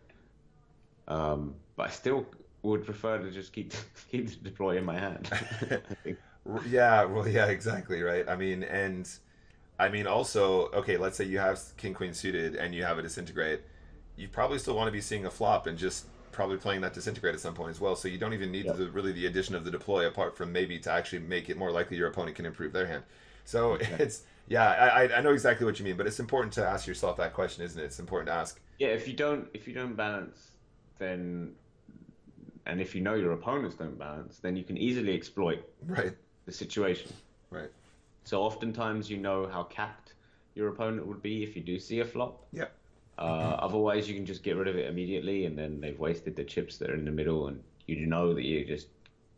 B: But I still would prefer to just keep the deploy in my hand. I think.
A: Yeah, well, yeah, exactly, right. I mean, also, okay, let's say you have King Queen suited and you have a disintegrate. You probably still want to be seeing a flop and just probably playing that disintegrate at some point as well. So you don't even need really the addition of the deploy, apart from maybe to actually make it more likely your opponent can improve their hand. So it's I know exactly what you mean, but it's important to ask yourself that question, isn't it? It's important to ask.
B: Yeah, if you don't balance, then, and if you know your opponents don't balance, then you can easily exploit the situation.
A: Right.
B: So oftentimes you know how capped your opponent would be if you do see a flop.
A: Yeah.
B: Otherwise, you can just get rid of it immediately, and then they've wasted the chips that are in the middle, and you know that you're just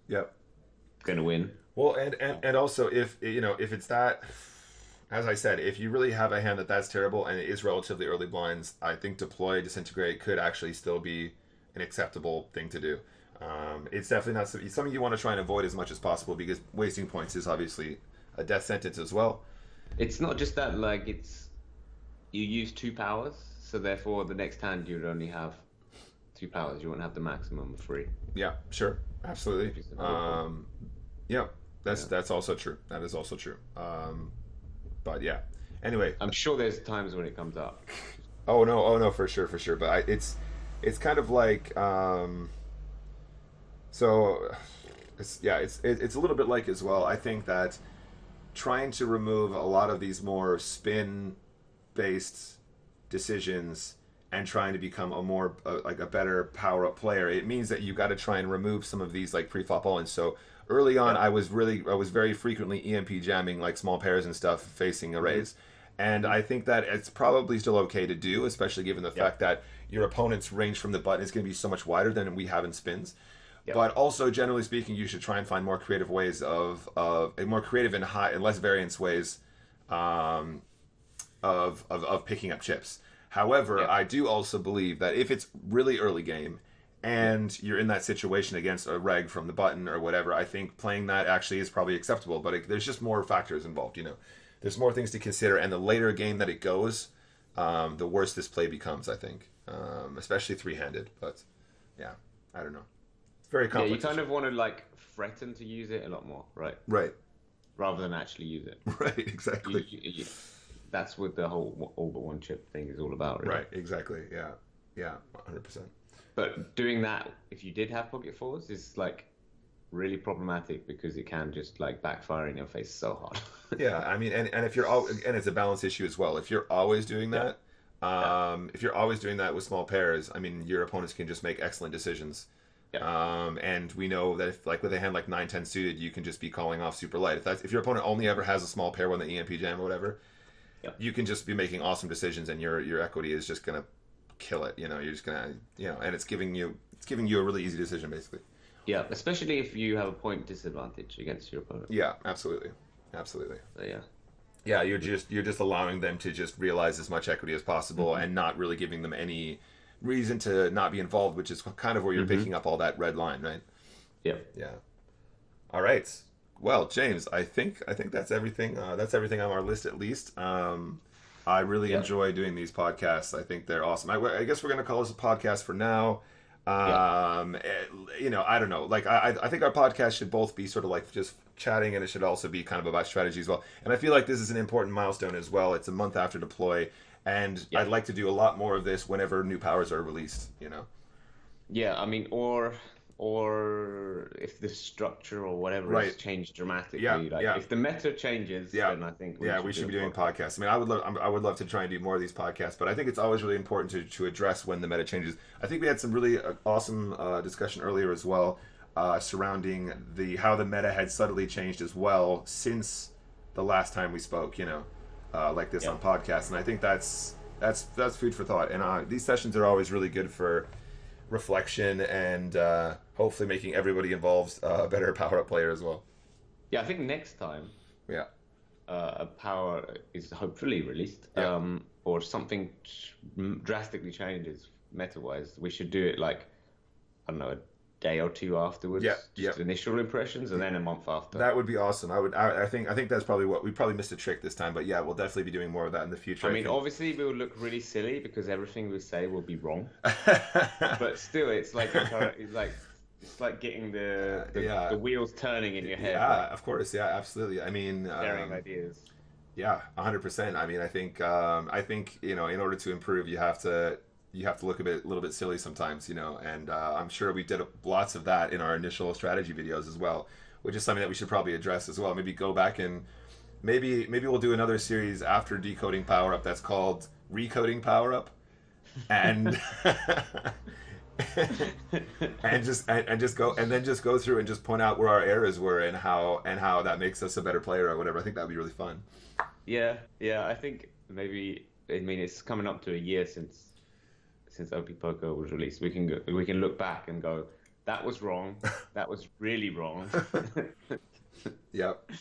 B: going to win.
A: Well, and also if it's that, as I said, if you really have a hand that's terrible and it is relatively early blinds, I think deploy, disintegrate could actually still be an acceptable thing to do. It's definitely not something you want to try and avoid as much as possible because wasting points is obviously a death sentence as well.
B: It's not just that, like, it's you use 2 powers, so therefore the next hand you'd only have 2 powers. You won't have the maximum of 3.
A: Yeah, sure, absolutely. Yeah, that's also true. That is also true. But yeah. Anyway,
B: I'm sure there's times when it comes up.
A: oh no, for sure, for sure. But it's kind of like so it's a little bit like as well. I think that trying to remove a lot of these more spin based decisions and trying to become a more like a better power up player, it means that you got to try and remove some of these like pre-flop all-ins. So early on, I was very frequently EMP jamming like small pairs and stuff facing arrays, and I think that it's probably still okay to do, especially given the fact that your opponent's range from the button is going to be so much wider than we have in spins. But also, generally speaking, you should try and find more creative ways of more creative and high and less variance ways of picking up chips. However, I do also believe that if it's really early game and you're in that situation against a reg from the button or whatever, I think playing that actually is probably acceptable. But there's just more factors involved, you know. There's more things to consider, and the later game that it goes, the worse this play becomes, I think. Especially three-handed. But, yeah, I don't know. It's very complex.
B: Yeah, you kind of want to, like, threaten to use it a lot more, right?
A: Right.
B: Rather than actually use it.
A: Right, exactly.
B: That's what the whole all but one chip thing is all about, really.
A: Right, exactly. Yeah, 100%.
B: But doing that, if you did have pocket fours, is like really problematic because it can just like backfire in your face so hard.
A: Yeah, I mean, and if you're and it's a balance issue as well. If you're always doing that, if you're always doing that with small pairs, I mean, your opponents can just make excellent decisions. And we know that if, like with a hand like 9-10 suited, you can just be calling off super light. If your opponent only ever has a small pair when the EMP jam or whatever, you can just be making awesome decisions, and your equity is just gonna kill it. You know, you're just gonna, and it's giving you a really easy decision basically.
B: Yeah, especially if you have a point disadvantage against your opponent.
A: Yeah, absolutely. So,
B: yeah.
A: Yeah, you're just allowing them to just realize as much equity as possible and not really giving them any reason to not be involved, which is kind of where you're picking up all that red line, right?
B: Yeah.
A: Yeah. All right. Well, James, I think that's everything. That's everything on our list, at least. I really enjoy doing these podcasts. I think they're awesome. I guess we're gonna call this a podcast for now. I don't know. Like, I think our podcast should both be sort of like just chatting, and it should also be kind of about strategy as well. And I feel like this is an important milestone as well. It's a month after deploy, and I'd like to do a lot more of this whenever new powers are released. You know.
B: Yeah, I mean, or if the structure or whatever has changed dramatically. If the meta changes, then I think we should be doing
A: podcasts. I mean, I would love to try and do more of these podcasts, but I think it's always really important to address when the meta changes. I think we had some really awesome discussion earlier as well surrounding how the meta had subtly changed as well since the last time we spoke. Like this on podcasts, and I think that's food for thought. And these sessions are always really good for reflection and hopefully making everybody involved a better power up player as well.
B: Yeah, I think next time a power is hopefully released, or something drastically changes meta wise, we should do it like, I don't know, a day or two afterwards. Just initial impressions, and then a month after.
A: That would be awesome. I think that's probably we probably missed a trick this time, but we'll definitely be doing more of that in the future.
B: I mean, obviously we will look really silly because everything we say will be wrong. But still, it's like getting the wheels turning in your head.
A: Yeah, of course. Yeah, absolutely. I mean,
B: sharing ideas.
A: Yeah, 100%. I mean, I think in order to improve, you have to look a little bit silly sometimes, and I'm sure we did lots of that in our initial strategy videos as well, which is something that we should probably address as well. Maybe go back and maybe we'll do another series after decoding power up that's called recoding power up, and and just go through and just point out where our errors were and how that makes us a better player or whatever. I think that'd be really fun.
B: Yeah, I think maybe, I mean, it's coming up to a year since OP Poker was released. We can look back and go, that was wrong. That was really wrong.
A: Yep.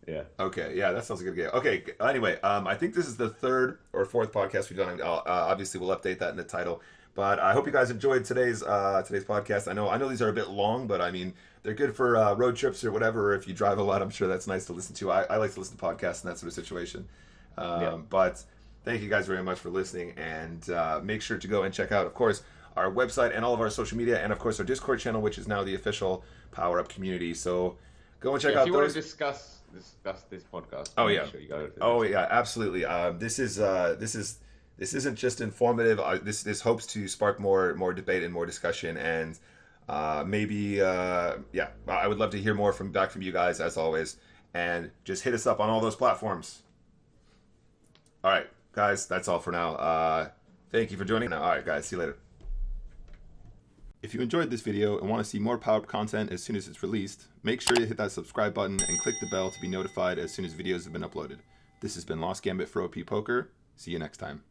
B: Yeah.
A: Okay, yeah, that sounds like a good game. Okay, anyway, I think this is the third or fourth podcast we've done. Obviously, we'll update that in the title. But I hope you guys enjoyed today's podcast. I know these are a bit long, but I mean they're good for road trips or whatever. Or if you drive a lot, I'm sure that's nice to listen to. I like to listen to podcasts in that sort of situation. But thank you guys very much for listening, and make sure to go and check out, of course, our website and all of our social media, and of course our Discord channel, which is now the official Power Up community. So go and check out
B: if you
A: those.
B: want to discuss this podcast,
A: Make sure you go to yeah, absolutely. This isn't just informative. This hopes to spark more debate and more discussion, and maybe I would love to hear more back from you guys as always, and just hit us up on all those platforms. All right, guys, that's all for now. Thank you for joining. All right, guys, see you later. If you enjoyed this video and want to see more Power Up content as soon as it's released, make sure to hit that subscribe button and click the bell to be notified as soon as videos have been uploaded. This has been Lost Gambit for OP Poker. See you next time.